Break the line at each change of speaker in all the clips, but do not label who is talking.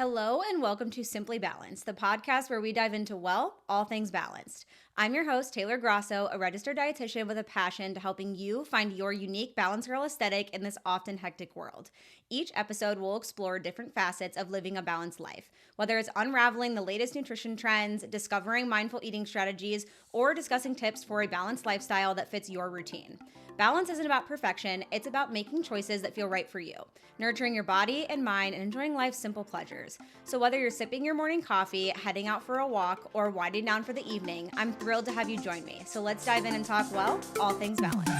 Hello and welcome to Simply Balanced, the podcast where we dive into, well, all things balanced. I'm your host, Taylor Grosso, a registered dietitian with a passion to helping you find your unique Balance Girl aesthetic in this often hectic world. Each episode will explore different facets of living a balanced life, whether it's unraveling the latest nutrition trends, discovering mindful eating strategies, or discussing tips for a balanced lifestyle that fits your routine. Balance isn't about perfection, it's about making choices that feel right for you, nurturing your body and mind, and enjoying life's simple pleasures. So whether you're sipping your morning coffee, heading out for a walk, or winding down for the evening, I'm thrilled to have you join me. So let's dive in and talk, well, all things balanced.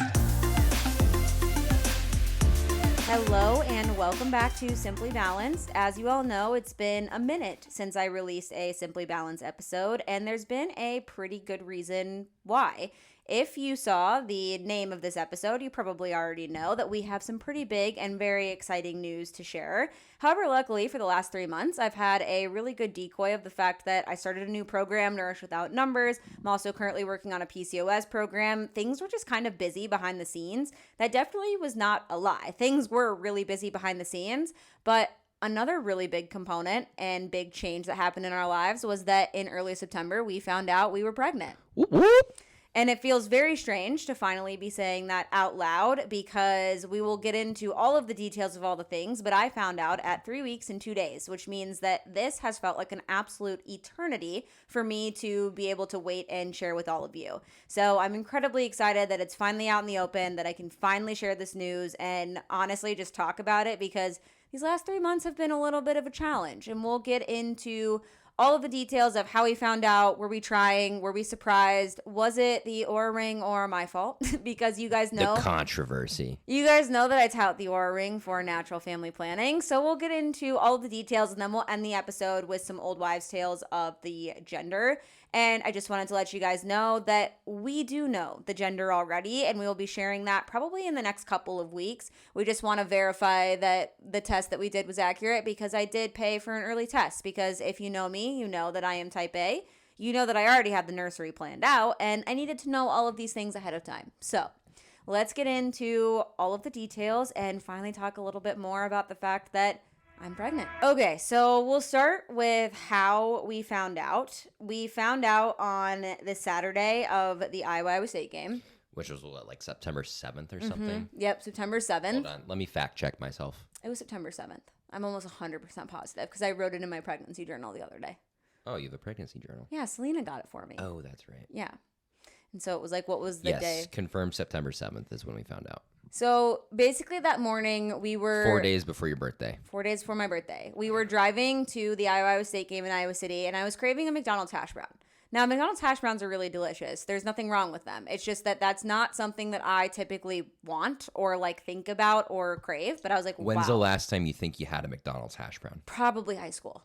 Hello and welcome back to Simply Balanced. As you all know, it's been a minute since I released a Simply Balanced episode, and there's been a pretty good reason why. If you saw the name of this episode, you probably already know that we have some pretty big and very exciting news to share. However, luckily for the last 3 months, I've had a really good decoy of the fact that I started a new program, Nourish Without Numbers. I'm also currently working on a PCOS program. Things were just kind of busy behind the scenes. That definitely was not a lie. Things were really busy behind the scenes, but another really big component and big change that happened in our lives was that in early September, we found out we were pregnant.
Whoop, whoop.
And it feels very strange to finally be saying that out loud because we will get into all of the details of all the things, but I found out at 3 weeks and 2 days, which means that this has felt like an absolute eternity for me to be able to wait and share with all of you. So I'm incredibly excited that it's finally out in the open, that I can finally share this news and honestly just talk about it because these last 3 months have been a little bit of a challenge, and we'll get into all of the details of how we found out. Were we trying? Were we surprised? Was it the Oura ring or my fault? Because you guys know
the controversy.
You guys know that I tout the Oura ring for natural family planning. So we'll get into all of the details, and then we'll end the episode with some old wives' tales of the gender. And I just wanted to let you guys know that we do know the gender already, and we will be sharing that probably in the next couple of weeks. We just want to verify that the test that we did was accurate because I did pay for an early test. Because if you know me, you know that I am type A. You know that I already had the nursery planned out, and I needed to know all of these things ahead of time. So let's get into all of the details and finally talk a little bit more about the fact that I'm pregnant. Okay, so we'll start with how we found out. We found out on the Saturday of the Iowa State game.
Which was what, like September 7th or something?
Yep, September 7th.
Hold on, let me fact check myself.
It was September 7th. I'm almost 100% positive because I wrote it in my pregnancy journal the other day.
Oh, you have a pregnancy journal?
Yeah, Selena got it for me.
Oh, that's right.
Yeah. And so it was like, what was the day?
Yes, confirmed September 7th is when we found out.
So basically that morning we were
4 days before your birthday.
4 days before my birthday. We were driving to the Iowa State game in Iowa City, and I was craving a McDonald's hash brown. Now, McDonald's hash browns are really delicious. There's nothing wrong with them. It's just that that's not something that I typically want or like think about or crave. But I was like,
When's the last time you think you had a McDonald's hash brown?
Probably high school.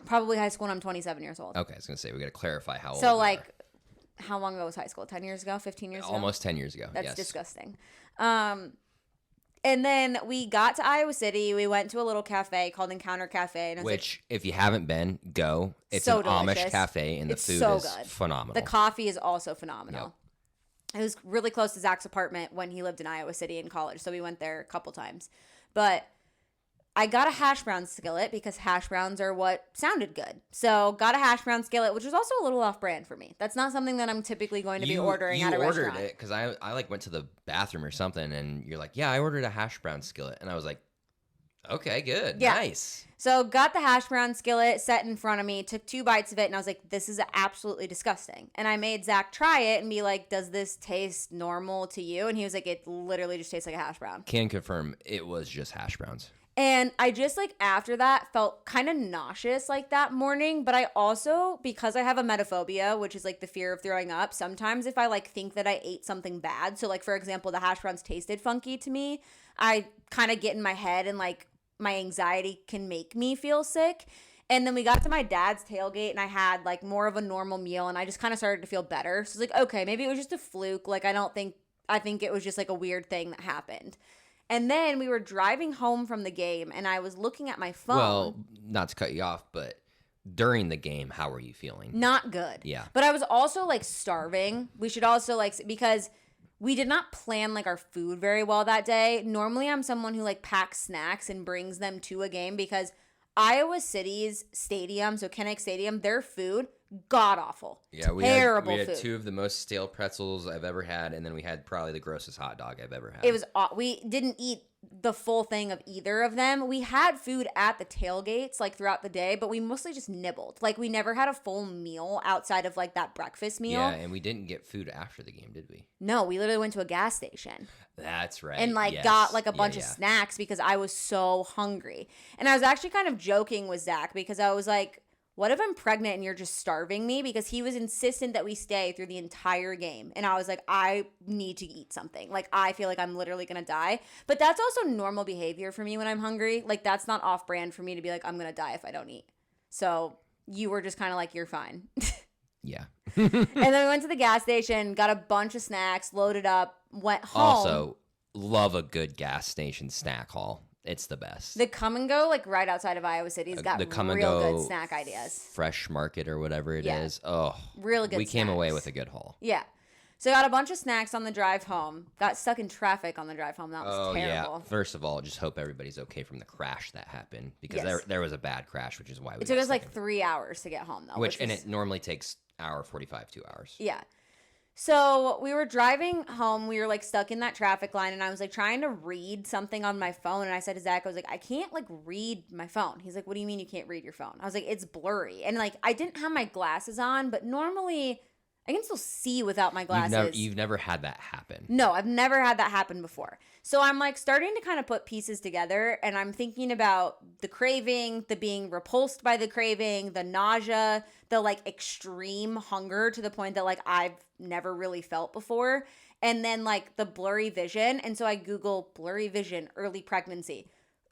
Probably high school when I'm 27 years old.
Okay, I was going to say, we got to clarify how old
So
you
like,
are.
how long ago was high school? 10 years ago? 15 years ago?
Almost 10 years ago,
That's
yes.
disgusting. And then we got to Iowa City. We went to a little cafe called Encounter Cafe. And
Which, if you haven't been, go. It's
so
an
delicious.
Amish cafe, and the food
so
is
good.
phenomenal.
The coffee is also phenomenal. It was really close to Zach's apartment when he lived in Iowa City in college, so we went there a couple times. But I got a hash brown skillet because hash browns are what sounded good. So got a hash brown skillet, which was also a little off-brand for me. That's not something that I'm typically going to be ordering at a restaurant.
You ordered it because I like went to the bathroom or something, and you're like, yeah, I ordered a hash brown skillet. And I was like, okay, good.
Yeah.
Nice.
So got the hash brown skillet set in front of me, took 2 bites of it, and I was like, this is absolutely disgusting. And I made Zach try it and be like, does this taste normal to you? And he was like, it literally just tastes like a hash brown.
Can confirm it was just hash browns.
And I just like after that felt kind of nauseous like that morning. But I also, because I have a emetophobia, which is like the fear of throwing up, sometimes if I like think that I ate something bad, so like for example, the hash browns tasted funky to me, I kind of get in my head and like my anxiety can make me feel sick. And then we got to my dad's tailgate and I had like more of a normal meal and I just kind of started to feel better. So it's like, okay, maybe it was just a fluke. Like I think it was just like a weird thing that happened. And then we were driving home from the game, and I was looking at my phone.
Well, not to cut you off, but during the game, how were you feeling?
Not good.
Yeah.
But I was also, like, starving. We should also, like, because we did not plan, like, our food very well that day. Normally, I'm someone who, like, packs snacks and brings them to a game because Iowa City's stadium, so Kinnick Stadium, their food, god-awful.
Yeah, we
Terrible
had
food.
2 of the most stale pretzels I've ever had, and then we had probably the grossest hot dog I've ever had.
It was, we didn't eat the full thing of either of them. We had food at the tailgates, like, throughout the day, but we mostly just nibbled. Like, we never had a full meal outside of, like, that breakfast meal.
Yeah, and we didn't get food after the game, did we?
No, we literally went to a gas station.
That's right.
And, like, got, like, a bunch of snacks because I was so hungry. And I was actually kind of joking with Zach because I was like, what if I'm pregnant and you're just starving me? Because he was insistent that we stay through the entire game. And I was like, I need to eat something. Like, I feel like I'm literally going to die. But that's also normal behavior for me when I'm hungry. Like, that's not off brand for me to be like, I'm going to die if I don't eat. So you were just kind of like, you're fine.
Yeah.
And then we went to the gas station, got a bunch of snacks, loaded up, went home.
Also, love a good gas station snack haul. It's the best.
The Come and Go, like right outside of Iowa City, has got
the Come and
real
Go
good snack ideas.
Fresh Market or whatever it is. Oh,
real good.
We came away
snacks.
with a good haul.
Yeah. So I got a bunch of snacks on the drive home. Got stuck in traffic on the drive home. That was terrible.
Yeah. First of all, just hope everybody's okay from the crash that happened because there was a bad crash, which is why we.
It took us like 3 hours to get home though.
And it normally takes hour 45, 2 hours.
Yeah. So we were driving home. We were like stuck in that traffic line, and I was like trying to read something on my phone. And I said to Zach, I was like, I can't like read my phone. He's like, what do you mean you can't read your phone? I was like, it's blurry. And like I didn't have my glasses on, but normally I can still see without my glasses.
You've never had that happen.
No, I've never had that happen before. So I'm like starting to kind of put pieces together, and I'm thinking about the craving, the being repulsed by the craving, the nausea, the like extreme hunger to the point that like I've never really felt before, and then like the blurry vision. And so I Google blurry vision, early pregnancy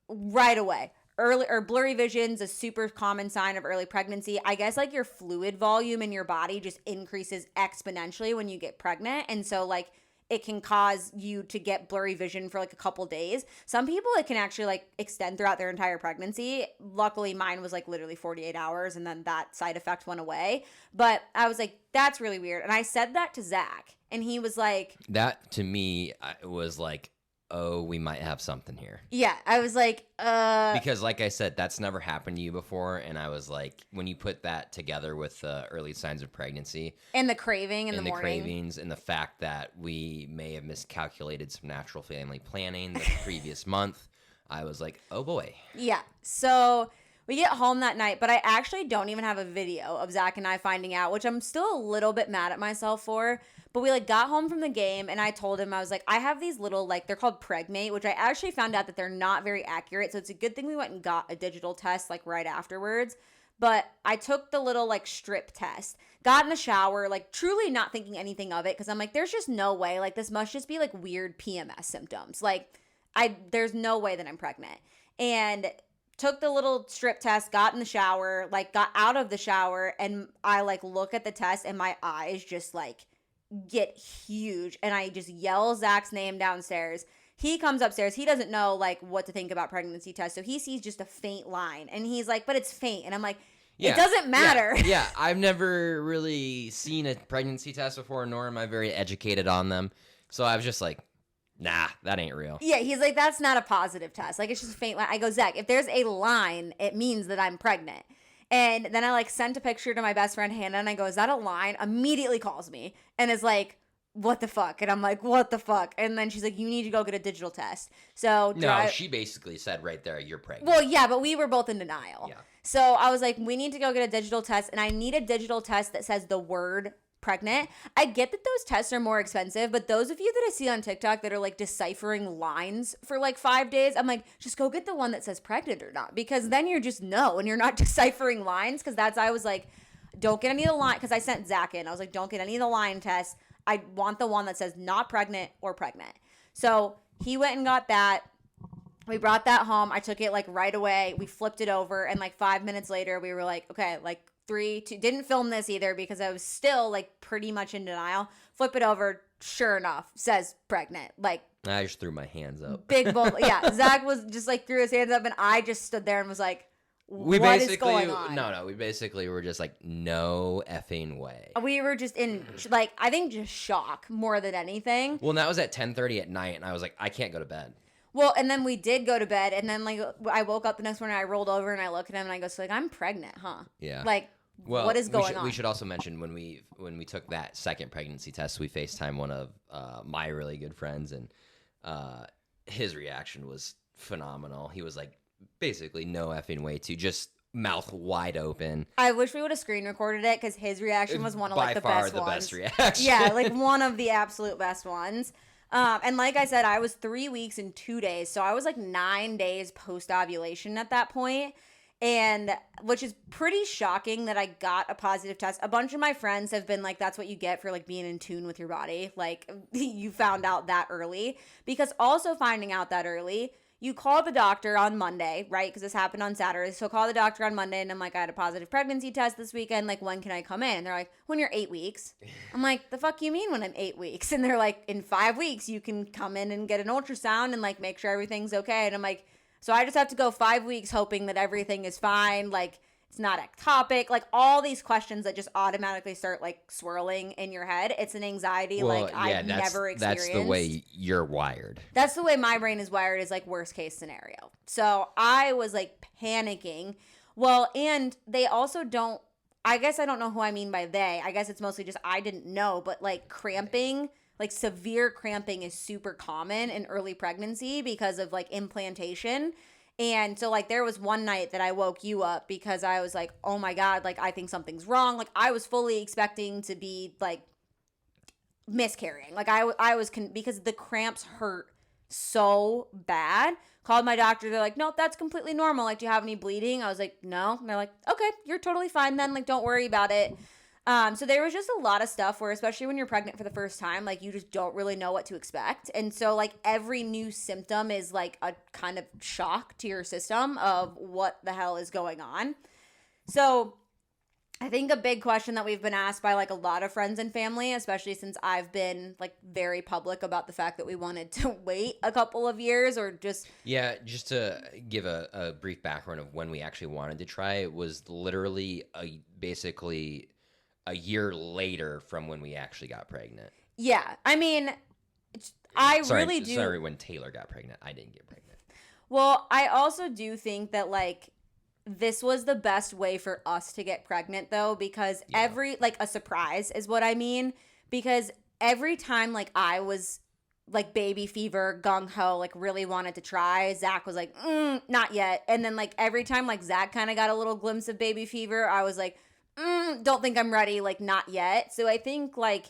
right away. Blurry vision's a super common sign of early pregnancy. I guess like your fluid volume in your body just increases exponentially when you get pregnant. And so like it can cause you to get blurry vision for like a couple days. Some people, it can actually like extend throughout their entire pregnancy. Luckily, mine was like literally 48 hours and then that side effect went away. But I was like, that's really weird. And I said that to Zach and he was like...
That to me was like, oh, we might have something here.
Yeah, I was like,
Because like I said, that's never happened to you before. And I was like, when you put that together with the early signs of pregnancy.
And the craving in the morning.
And the cravings and the fact that we may have miscalculated some natural family planning the previous month, I was like, oh boy.
Yeah, so... We get home that night, but I actually don't even have a video of Zach and I finding out, which I'm still a little bit mad at myself for. But we like got home from the game and I told him, I was like, I have these little, like, they're called Pregmate, which I actually found out that they're not very accurate. So it's a good thing we went and got a digital test like right afterwards. But I took the little like strip test, got in the shower, like truly not thinking anything of it. Cause I'm like, there's just no way, like this must just be like weird PMS symptoms. Like there's no way that I'm pregnant. And took the little strip test, got in the shower, like got out of the shower, and I like look at the test and my eyes just like get huge. And I just yell Zach's name downstairs. He comes upstairs. He doesn't know like what to think about pregnancy tests. So he sees just a faint line and he's like, but it's faint. And I'm like, it doesn't matter.
Yeah, I've never really seen a pregnancy test before, nor am I very educated on them. So I was just like, nah, that ain't real.
Yeah, he's like, that's not a positive test. Like, it's just a faint line. I go, Zach, if there's a line, it means that I'm pregnant. And then I, like, sent a picture to my best friend, Hannah, and I go, is that a line? Immediately calls me and is like, what the fuck? And I'm like, what the fuck? And then she's like, you need to go get a digital test. So
no, she basically said right there, you're pregnant.
Well, yeah, but we were both in denial.
Yeah.
So I was like, we need to go get a digital test, and I need a digital test that says the word pregnant. I get that those tests are more expensive, but those of you that I see on TikTok that are like deciphering lines for like 5 days, I'm like, just go get the one that says pregnant or not, because then you're just no, and you're not deciphering lines. Because I was like, don't get any of the line, because I sent Zach in. I was like, don't get any of the line tests. I want the one that says not pregnant or pregnant. So he went and got that. We brought that home. I took it like right away. We flipped it over, and like 5 minutes later, we were like, okay, like 3, 2, didn't film this either because I was still like pretty much in denial. Flip it over. Sure enough, says pregnant. Like,
I just threw my hands up.
Big bold. Yeah. Zach was just like threw his hands up and I just stood there and was like, what is going on?
No, we basically were just like, no effing way.
We were just in like, I think just shock more than anything.
Well, and that was at 10:30 at night and I was like, I can't go to bed.
Well, and then we did go to bed, and then like I woke up the next morning, I rolled over and I look at him and I go, so like, I'm pregnant, huh?
Yeah.
Like,
Well,
what is going on?
We should also mention when we took that second pregnancy test, we FaceTime one of my really good friends, and his reaction was phenomenal. He was like, basically, no effing way to, just mouth wide open.
I wish we would have screen recorded it because his reaction was one of like the best ones.
Best reaction.
Yeah, like one of the absolute best ones. And like I said, I was 3 weeks and 2 days, so I was like 9 days post ovulation at that point. And which is pretty shocking that I got a positive test. A bunch of my friends have been like, that's what you get for like being in tune with your body. Like you found out that early, because also finding out that early, you call the doctor on Monday, right? Because this happened on Saturday. So call the doctor on Monday and I'm like, I had a positive pregnancy test this weekend. Like, when can I come in? And they're like, when you're 8 weeks. I'm like, the fuck you mean when I'm 8 weeks? And they're like, in 5 weeks, you can come in and get an ultrasound and like make sure everything's okay. And I'm like, so I just have to go 5 weeks hoping that everything is fine. Like, it's not ectopic. Like, all these questions that just automatically start like swirling in your head. It's an anxiety I've never experienced.
That's the way you're wired.
That's the way my brain is wired, is like worst case scenario. So I was like panicking. Well, and they also don't, I guess I don't know who I mean by they. I guess it's mostly just I didn't know, but like cramping, like severe cramping is super common in early pregnancy because of like implantation. And so like there was one night that I woke you up because I was like, oh my God, like I think something's wrong. Like I was fully expecting to be like miscarrying. Like I was because the cramps hurt so bad. Called my doctor. They're like, no, that's completely normal. Like, do you have any bleeding? I was like, no. And they're like, okay, you're totally fine then. Like, don't worry about it. So there was just a lot of stuff where, especially when you're pregnant for the first time, like you just don't really know what to expect. And so like every new symptom is like a kind of shock to your system of what the hell is going on. So I think a big question that we've been asked by like a lot of friends and family, especially since I've been like very public about the fact that we wanted to wait a couple of years or just.
Yeah, just to give a brief background of when we actually wanted to try, it was literally basically a year later from when we actually got pregnant.
Yeah. I mean, really do.
Sorry, when Taylor got pregnant. I didn't get pregnant.
Well, I also do think that like this was the best way for us to get pregnant though, because a surprise is what I mean. Because every time like I was like baby fever, gung-ho, like really wanted to try, Zach was like, not yet. And then like every time like Zach kind of got a little glimpse of baby fever, I was like, don't think I'm ready, like not yet. So I think like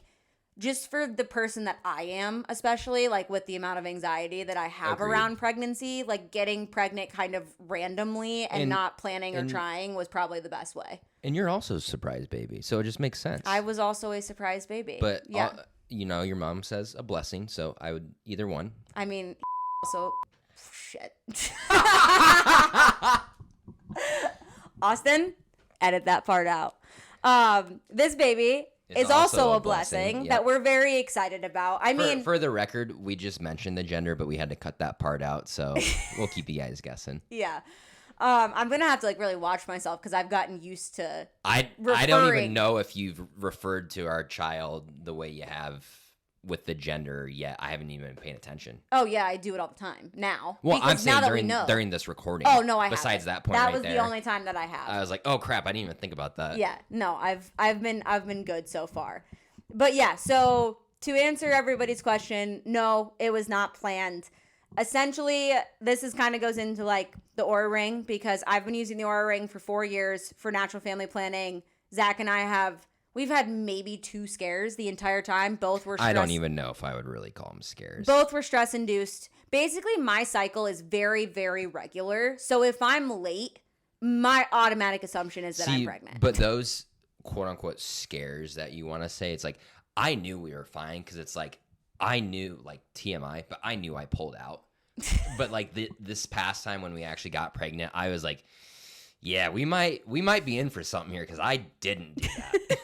just for the person that I am, especially like with the amount of anxiety that I have around pregnancy, like getting pregnant kind of randomly and not planning or trying was probably the best way. And
you're also a surprise baby, so it just makes sense.
I was also a surprise baby.
But yeah, your mom says a blessing, so I would either one.
I mean, also shit. Austin, edit that part out. This baby is also a blessing that we're very excited about. I mean,
for the record, we just mentioned the gender, but we had to cut that part out, so we'll keep you guys guessing.
Yeah. I'm gonna have to like really watch myself because I've gotten used to.
I don't even know if you've referred to our child the way you have with the gender yet. I haven't even been paying attention.
Oh yeah, I do it all the time now.
Well, I'm saying during this recording.
Oh no, I haven't.
Besides that point,
that was the only time that I have.
I was like, oh crap, I didn't even think about that.
Yeah, no, I've been good so far, but yeah. So to answer everybody's question, no, it was not planned. Essentially, this is kind of goes into like the Oura ring because I've been using the Oura ring for 4 years for natural family planning. Zach and I we've had maybe 2 scares the entire time. Both were stress.
I don't even know if I would really call them scares.
Both were stress induced. Basically, my cycle is very, very regular. So if I'm late, my automatic assumption is that I'm pregnant.
But those quote unquote scares that you want to say, it's like, I knew we were fine because it's like, I knew like TMI, but I knew I pulled out. But like this past time when we actually got pregnant, I was like, yeah, we might be in for something here because I didn't do that.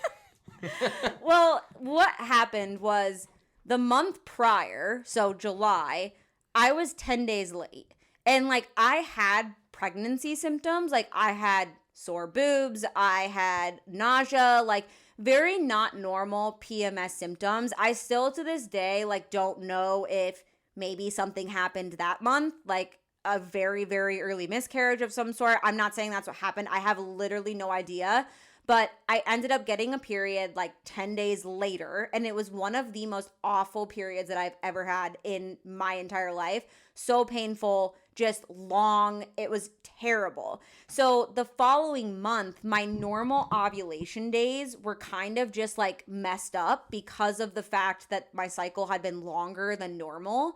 Well, what happened was the month prior, so July, I was 10 days late. And like I had pregnancy symptoms. Like I had sore boobs, I had nausea, like very not normal PMS symptoms. I still to this day like don't know if maybe something happened that month, like a very, very early miscarriage of some sort. I'm not saying that's what happened. I have literally no idea. But I ended up getting a period like 10 days later, and it was one of the most awful periods that I've ever had in my entire life. So painful, just long. It was terrible. So the following month, my normal ovulation days were kind of just like messed up because of the fact that my cycle had been longer than normal.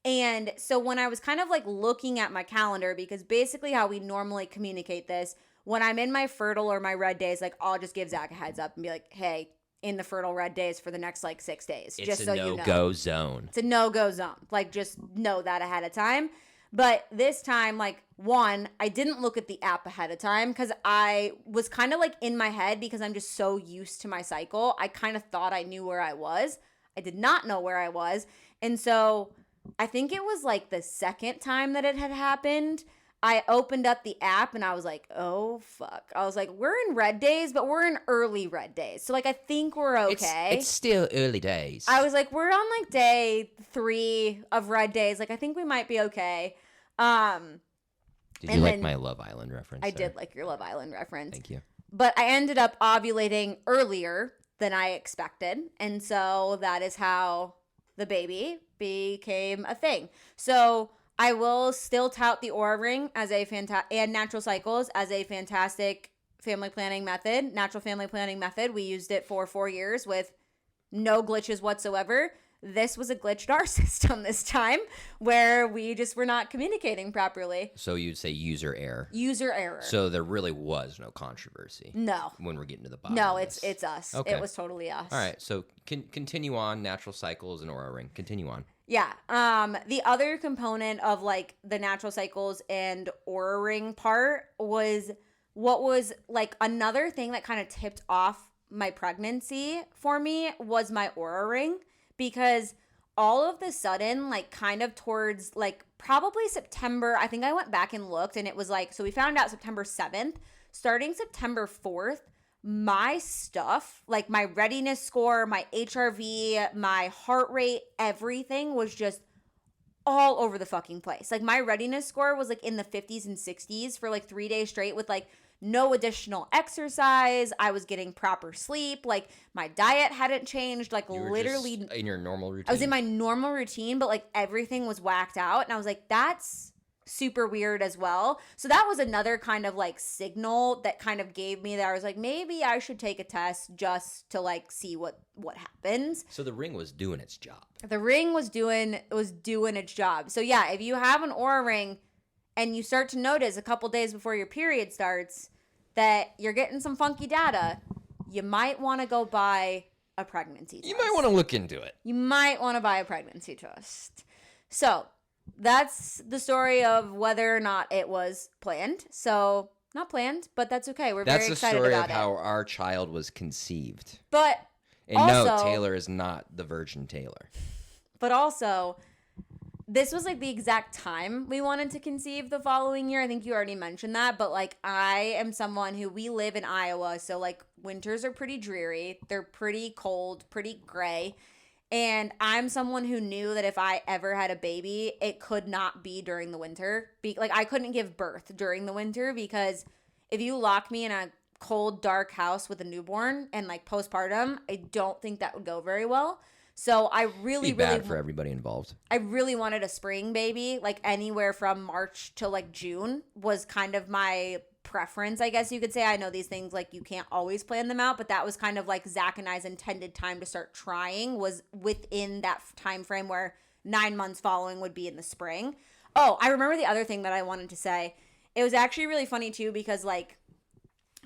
And so when I was kind of like looking at my calendar, because basically how we normally communicate this, when I'm in my fertile or my red days, like I'll just give Zach a heads up and be like, hey, in the fertile red days for the next like 6 days.
It's
just
a
so you know.
no-go zone.
It's a no-go zone. Like just know that ahead of time. But this time, like one, I didn't look at the app ahead of time because I was kind of like in my head because I'm just so used to my cycle. I kind of thought I knew where I was. I did not know where I was. And so I think it was like the second time that it had happened. I opened up the app and I was like, oh, fuck. I was like, we're in red days, but we're in early red days. So, like, I think we're okay.
It's still early days.
I was like, we're on, like, day 3 of red days. Like, I think we might be okay.
Did you like my Love Island reference?
I did like your Love Island reference.
Thank you.
But I ended up ovulating earlier than I expected. And so that is how the baby became a thing. So I will still tout the Oura ring as a and natural cycles as a fantastic family planning method, natural family planning method. We used it for 4 years with no glitches whatsoever. This was a glitched our system this time where we just were not communicating properly.
So you'd say user error.
User error.
So there really was no controversy.
No.
When we're getting to the bottom.
No,
of
it's
this.
us.
Okay.
It was totally us.
All right. So continue on natural cycles and Oura ring. Continue on.
Yeah. The other component of like the natural cycles and Oura ring part was what was like another thing that kind of tipped off my pregnancy for me was my Oura ring, because all of the sudden, like kind of towards like probably September, I think I went back and looked and it was like, so we found out September 7th, starting September 4th, my stuff, like my readiness score, my HRV, my heart rate, everything was just all over the fucking place. Like my readiness score was like in the 50s and 60s for like 3 days straight with like no additional exercise. I was getting proper sleep. Like my diet hadn't changed. Like
You were
literally
just in your normal routine.
I was in my normal routine, but like everything was whacked out. And I was like, that's super weird as well. So that was another kind of like signal that kind of gave me that I was like, maybe I should take a test just to like see what happens.
So the ring was doing its job.
The ring was doing its job. So yeah, if you have an Oura ring and you start to notice a couple days before your period starts that you're getting some funky data, you might want to go buy a pregnancy test.
You might want to look into it.
You might want to buy a pregnancy test. So that's the story of whether or not it was planned. So not planned, but that's okay. We're very excited about it.
That's the story of how our child was conceived.
But
and
also,
no, Taylor is not the Virgin Taylor.
But also, this was like the exact time we wanted to conceive the following year. I think you already mentioned that, but like I am someone who, we live in Iowa, so like winters are pretty dreary. They're pretty cold, pretty gray. And I'm someone who knew that if I ever had a baby, it could not be during the winter. Like I couldn't give birth during the winter, because if you lock me in a cold, dark house with a newborn and like postpartum, I don't think that would go very well. So I really
bad for everybody involved.
I really wanted a spring baby, like anywhere from March to like June was kind of my preference, I guess you could say. I know these things, like you can't always plan them out, but that was kind of like Zach and I's intended time to start trying, was within that time frame where 9 months following would be in the spring. Oh, I remember the other thing that I wanted to say. It was actually really funny too, because like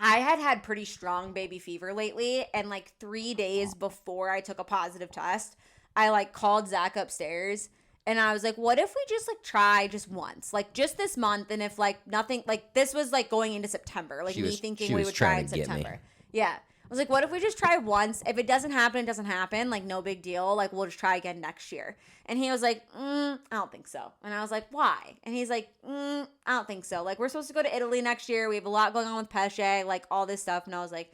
I had pretty strong baby fever lately, and like 3 days before I took a positive test, I like called Zach upstairs and I was like, what if we just like try just once, like just this month, and if like nothing, like this was like going into September, like me thinking we would try in September. Yeah. I was like, what if we just try once? If it doesn't happen, it doesn't happen. Like, no big deal. Like, we'll just try again next year. And he was like, I don't think so. And I was like, why? And he's like, I don't think so. Like, we're supposed to go to Italy next year. We have a lot going on with Pesce, like all this stuff. And I was like,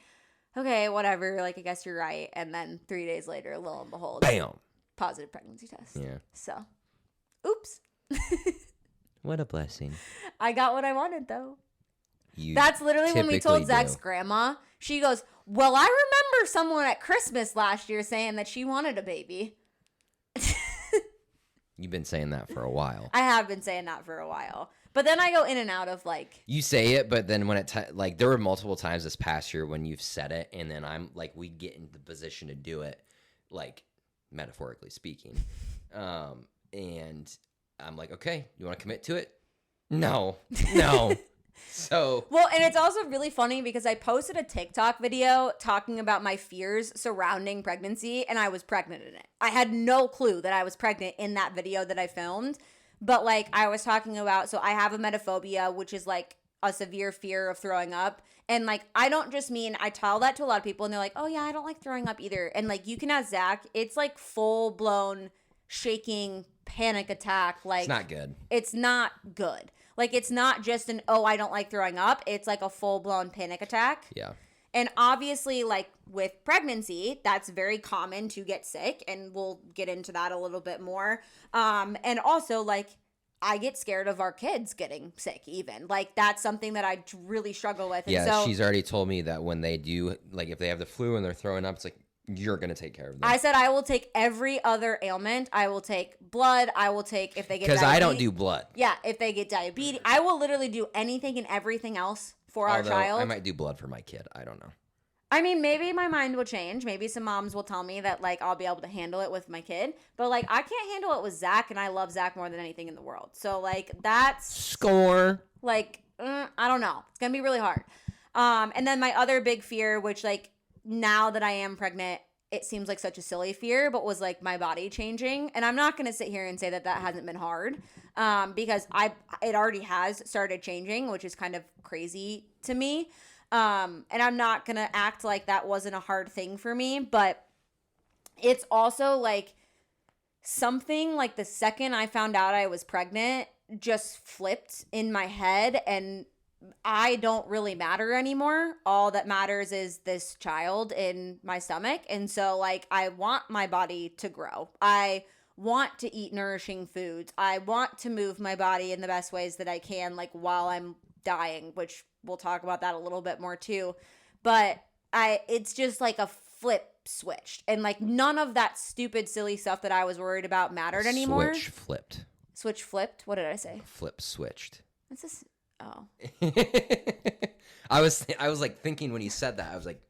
okay, whatever. Like, I guess you're right. And then 3 days later, lo and behold,
Bam.
positive pregnancy test.
Yeah.
So Oops.
What a blessing.
I got what I wanted, though.
You
That's literally when we told Zach's
do.
grandma. She goes, well, I remember someone at Christmas last year saying that she wanted a baby.
You've been saying that for a while.
I have been saying that for a while. But then I go in and out of like...
You say it, but then when it... like, there were multiple times this past year when you've said it, and then I'm like, we get into the position to do it, like, metaphorically speaking. And I'm like, okay, you want to commit to it? No. So...
Well, and it's also really funny because I posted a TikTok video talking about my fears surrounding pregnancy, and I was pregnant in it. I had no clue that I was pregnant in that video that I filmed, but like I was talking about, so I have emetophobia, which is like a severe fear of throwing up. And like, I don't just mean, I tell that to a lot of people and they're like, oh yeah, I don't like throwing up either. And like, you can ask Zach, it's like full blown shaking panic attack. Like,
it's not good.
It's not good. Like, it's not just an, oh, I don't like throwing up. It's like a full-blown panic attack.
Yeah.
And obviously, like, with pregnancy, that's very common to get sick. And we'll get into that a little bit more. And also, like, I get scared of our kids getting sick even. Like, that's something that I really struggle with. And
yeah,
so,
she's already told me that when they do, like, if they have the flu and they're throwing up, it's like, you're going to take care of them.
I said I will take every other ailment. I will take blood. I will take if they get
because I don't do blood.
Yeah, if they get diabetes. I will literally do anything and everything else for our child.
I might do blood for my kid. I don't know.
I mean, maybe my mind will change. Maybe some moms will tell me that, like, I'll be able to handle it with my kid. But, like, I can't handle it with Zach, and I love Zach more than anything in the world. So, like, that's...
Score.
Like, I don't know. It's going to be really hard. And then my other big fear, which, like, now that I am pregnant, it seems like such a silly fear, but was like my body changing. And I'm not going to sit here and say that that hasn't been hard, because it already has started changing, which is kind of crazy to me. And I'm not going to act like that wasn't a hard thing for me, but it's also like something like the second I found out I was pregnant just flipped in my head, and I don't really matter anymore. All that matters is this child in my stomach. And so, like, I want my body to grow. I want to eat nourishing foods. I want to move my body in the best ways that I can, like, while I'm dying, which we'll talk about that a little bit more too. But it's just like a flip switched. And, like, none of that stupid, silly stuff that I was worried about mattered anymore.
Switch flipped.
Switch flipped? What did I say?
Flip switched.
What's this? Oh.
I was like thinking when you said that, I was like,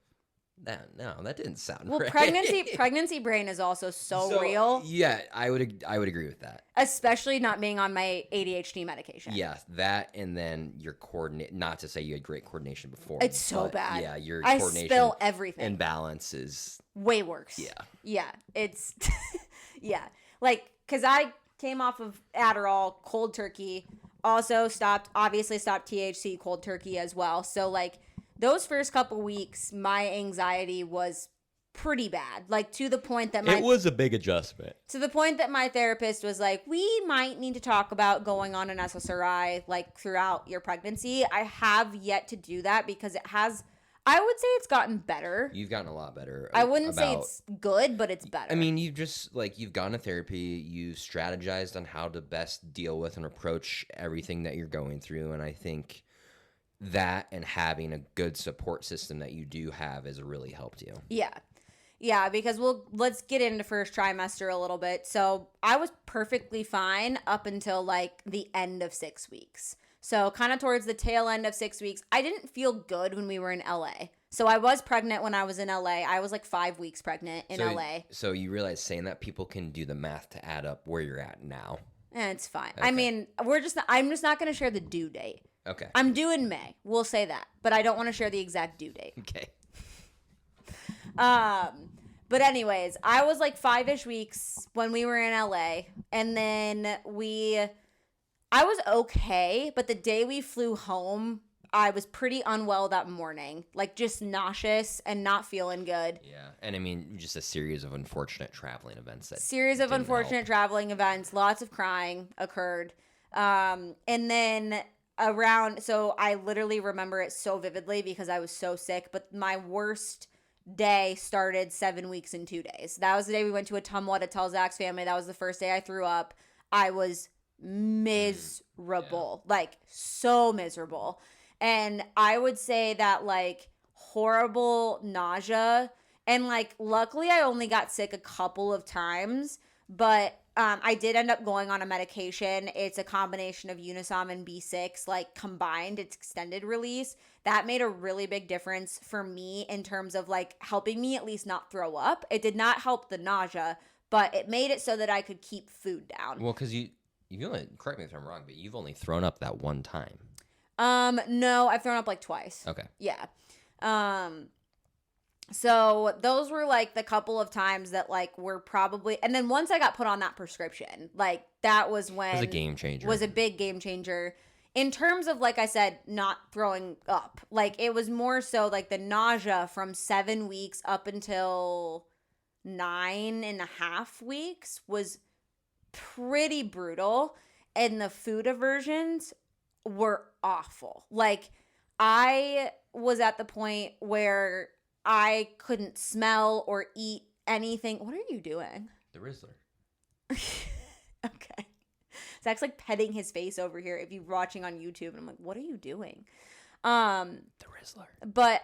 that didn't sound right.
Pregnancy brain is also so real.
Yeah, I would agree with that.
Especially not being on my ADHD medication.
Yeah, that, and then your coordinate. Not to say you had great coordination before.
It's so bad.
Yeah, your
I
coordination
spill everything.
and balance is
way worse.
Yeah.
Yeah, it's yeah. Like, cuz I came off of Adderall, cold turkey, also obviously stopped THC, cold turkey as well. So, like, those first couple weeks, my anxiety was pretty bad. Like, to the point that
it was a big adjustment.
To the point that my therapist was like, we might need to talk about going on an SSRI, like, throughout your pregnancy. I have yet to do that because I would say it's gotten better.
You've gotten a lot better.
I wouldn't say it's good, but it's better.
I mean, you've gone to therapy, you've strategized on how to best deal with and approach everything that you're going through. And I think that and having a good support system that you do have has really helped you.
Yeah. Yeah, because let's get into first trimester a little bit. So I was perfectly fine up until like the end of 6 weeks. So kind of towards the tail end of 6 weeks, I didn't feel good when we were in LA. So I was pregnant when I was in LA. I was like 5 weeks pregnant in LA.
So you realize saying that people can do the math to add up where you're at now.
It's fine.
Okay.
I mean, I'm just not going to share the due date.
Okay.
I'm due in May. We'll say that. But I don't want to share the exact due date.
Okay.
But anyways, I was like 5-ish weeks when we were in LA. And then I was okay. But the day we flew home, I was pretty unwell that morning. Like, just nauseous and not feeling good.
Yeah. And I mean, just a series of unfortunate traveling events.
Traveling events. Lots of crying occurred. And then so I literally remember it so vividly because I was so sick. But my worst day started 7 weeks and 2 days. That was the day we went to a Tumwa to tell Zach's family. That was the first day I threw up. I was miserable, like so miserable. And I would say that like horrible nausea, and like luckily I only got sick a couple of times, but I did end up going on a medication. It's a combination of Unisom and B6, like combined. It's extended release. That made a really big difference for me in terms of like helping me at least not throw up. It did not help the nausea, but it made it so that I could keep food down.
Well, because you've only, correct me if I'm wrong, but you've only thrown up that one time.
No, I've thrown up like twice.
Okay.
Yeah. So those were like the couple of times that like were probably, and then once I got put on that prescription, like that was when
it was a game changer.
Was a big game changer in terms of, like I said, not throwing up. Like it was more so like the nausea from 7 weeks up until 9.5 weeks was pretty brutal, and the food aversions were awful. Like I was at the point where I couldn't smell or eat anything. What are you doing?
The Rizzler.
Okay. Zach's like petting his face over here if you're watching on YouTube, and I'm like, what are you doing?
The Rizzler.
But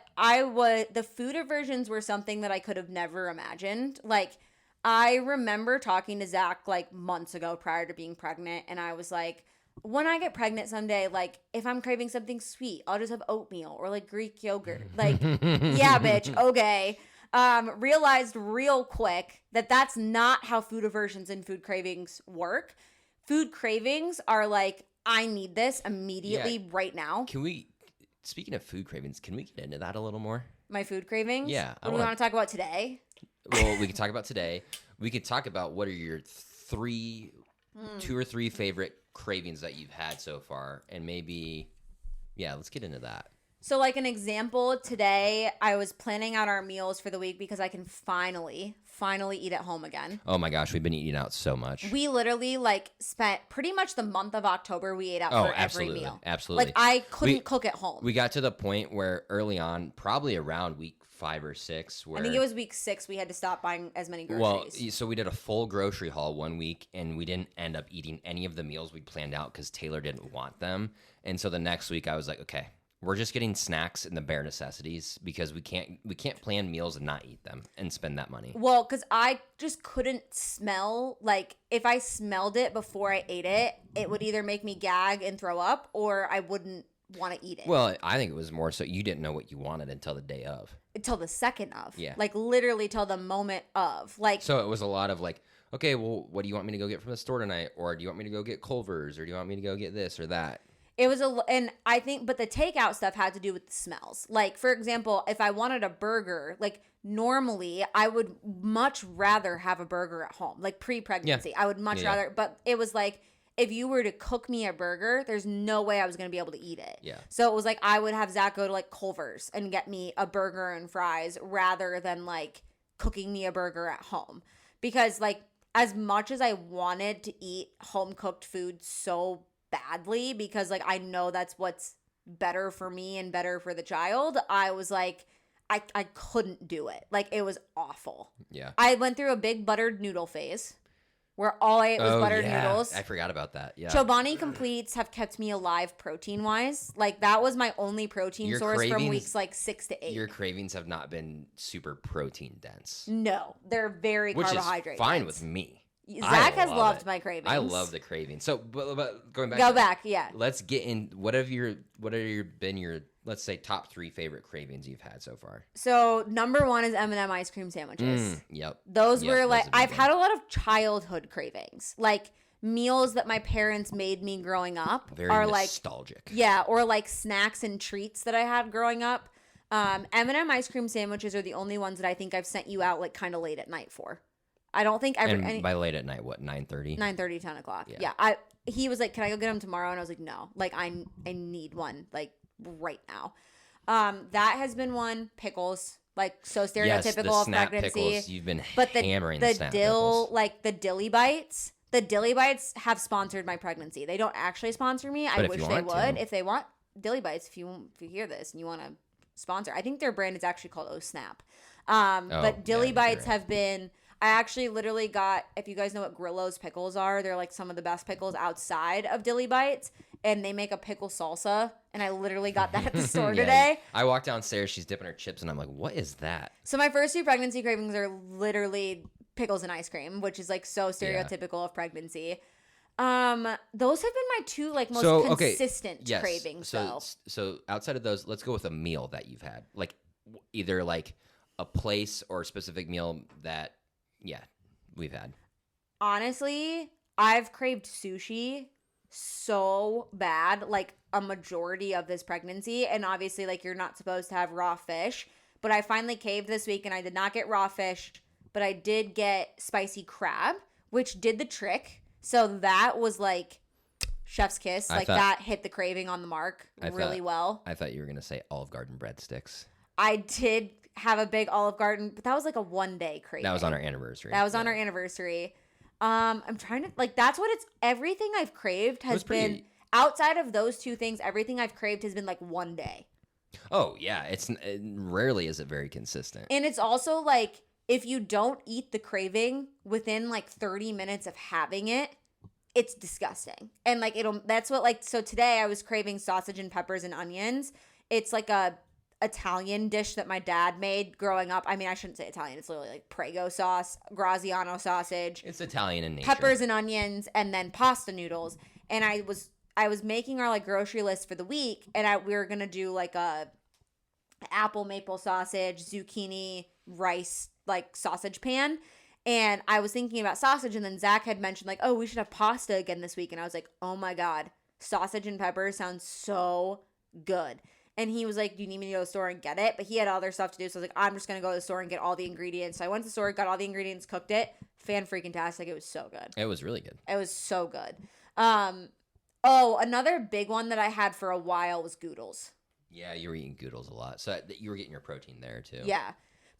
the food aversions were something that I could have never imagined. Like I remember talking to Zach like months ago prior to being pregnant, and I was like, when I get pregnant someday, like if I'm craving something sweet, I'll just have oatmeal or like Greek yogurt. Like, yeah, bitch, okay. Realized real quick that that's not how food aversions and food cravings work. Food cravings are like, I need this immediately right now.
Speaking of food cravings, can we get into that a little more?
My food cravings?
Yeah.
What do we want to talk about today?
Well, we can talk about today. We could talk about what are your two or three favorite cravings that you've had so far, and maybe let's get into that.
So like an example, today I was planning out our meals for the week because I can finally eat at home again.
Oh my gosh, we've been eating out so much.
We literally like spent pretty much the month of October we ate out for every meal.
Absolutely.
Like I couldn't cook at home.
We got to the point where early on, probably around week 5 or 6, where
I think it was week 6 we had to stop buying as many groceries.
Well, so we did a full grocery haul one week, and we didn't end up eating any of the meals we planned out because Taylor didn't want them. And so the next week I was like, okay, we're just getting snacks and the bare necessities because we can't plan meals and not eat them and spend that money.
Well, because I just couldn't smell, like if I smelled it before I ate it, it would either make me gag and throw up, or I wouldn't want to eat it.
Well, I think it was more so you didn't know what you wanted until the day of.
Until the second of.
Yeah.
Like literally till the moment of. Like.
So it was a lot of like, okay, well, what do you want me to go get from the store tonight? Or do you want me to go get Culver's? Or do you want me to go get this or that?
It was and I think, but the takeout stuff had to do with the smells. Like, for example, if I wanted a burger, like normally I would much rather have a burger at home, like pre-pregnancy. I would much rather, but it was like, if you were to cook me a burger, there's no way I was going to be able to eat it.
Yeah.
So it was like, I would have Zach go to like Culver's and get me a burger and fries rather than like cooking me a burger at home. Because like, as much as I wanted to eat home cooked food so badly, because like I know that's what's better for me and better for the child, I was like, I couldn't do it. Like it was awful.
Yeah.
I went through a big buttered noodle phase where all I ate was buttered noodles.
I forgot about that. Yeah.
Chobani Completes have kept me alive protein wise. Like that was my only protein source from weeks like 6 to 8.
Your cravings have not been super protein dense.
No, they're very carbohydrate.
Which is fine with me.
Zach has loved my cravings.
I love the cravings. So, but going back.
Go back, yeah.
Let's get in. What have been your let's say top 3 favorite cravings you've had so far?
So number 1 is M&M ice cream sandwiches.
Yep.
Those were like I've had a lot of childhood cravings, like meals that my parents made me growing up.
Very nostalgic.
Like, yeah, or like snacks and treats that I had growing up. M&M ice cream sandwiches are the only ones that I think I've sent you out like kind of late at night for. I don't think ever.
And by late at night, what, 9:30?
9:30, 10 o'clock. Yeah. He was like, "Can I go get them tomorrow?" And I was like, "No. Like, I need one like right now." That has been one. Pickles, like so stereotypical of pregnancy.
Pickles. You've been hammering
the
snap
dill,
pickles.
like the dilly bites. The dilly bites have sponsored my pregnancy. They don't actually sponsor me. I wish they would. If they want dilly bites, if you hear this and you want to sponsor, I think their brand is actually called Oh Snap. But dilly bites have been. I actually literally got, if you guys know what Grillo's pickles are, they're like some of the best pickles outside of Dilly Bites, and they make a pickle salsa, and I literally got that at the store today.
I walked downstairs, she's dipping her chips, and I'm like, what is that?
So my first 2 pregnancy cravings are literally pickles and ice cream, which is like so stereotypical of pregnancy. Those have been my 2 like most consistent cravings.
So outside of those, let's go with a meal that you've had, like either like a place or a specific meal that, we've had.
Honestly, I've craved sushi so bad, like a majority of this pregnancy, and obviously like you're not supposed to have raw fish, but I finally caved this week and I did not get raw fish, but I did get spicy crab, which did the trick. So that was like chef's kiss. That hit the craving on the mark really well.
I thought you were going to say Olive Garden breadsticks.
I did have a big Olive Garden, but that was like a 1-day craving.
That was on our anniversary.
On our anniversary. I'm trying to, like, that's what everything I've craved has been, outside of those 2 things, everything I've craved has been like 1 day.
Oh, yeah. Rarely is it very consistent.
And it's also like, if you don't eat the craving within like 30 minutes of having it, it's disgusting. And like that's what, like, so today I was craving sausage and peppers and onions. It's like a Italian dish that my dad made growing up. I mean, I shouldn't say Italian. It's literally like Prego sauce, Graziano sausage.
It's Italian in nature.
Peppers and onions, and then pasta noodles. And I was making our like grocery list for the week, and we were gonna do like a apple maple sausage, zucchini, rice, like sausage pan. And I was thinking about sausage, and then Zach had mentioned like, oh, we should have pasta again this week. And I was like, oh my God, sausage and peppers sounds so good. And he was like, do you need me to go to the store and get it? But he had other stuff to do. So I was like, I'm just going to go to the store and get all the ingredients. So I went to the store, got all the ingredients, cooked it. Fan-freaking-tastic. It was so good.
It was really good.
It was so good. Another big one that I had for a while was Goodles.
Yeah, you were eating Goodles a lot. So you were getting your protein there too.
Yeah.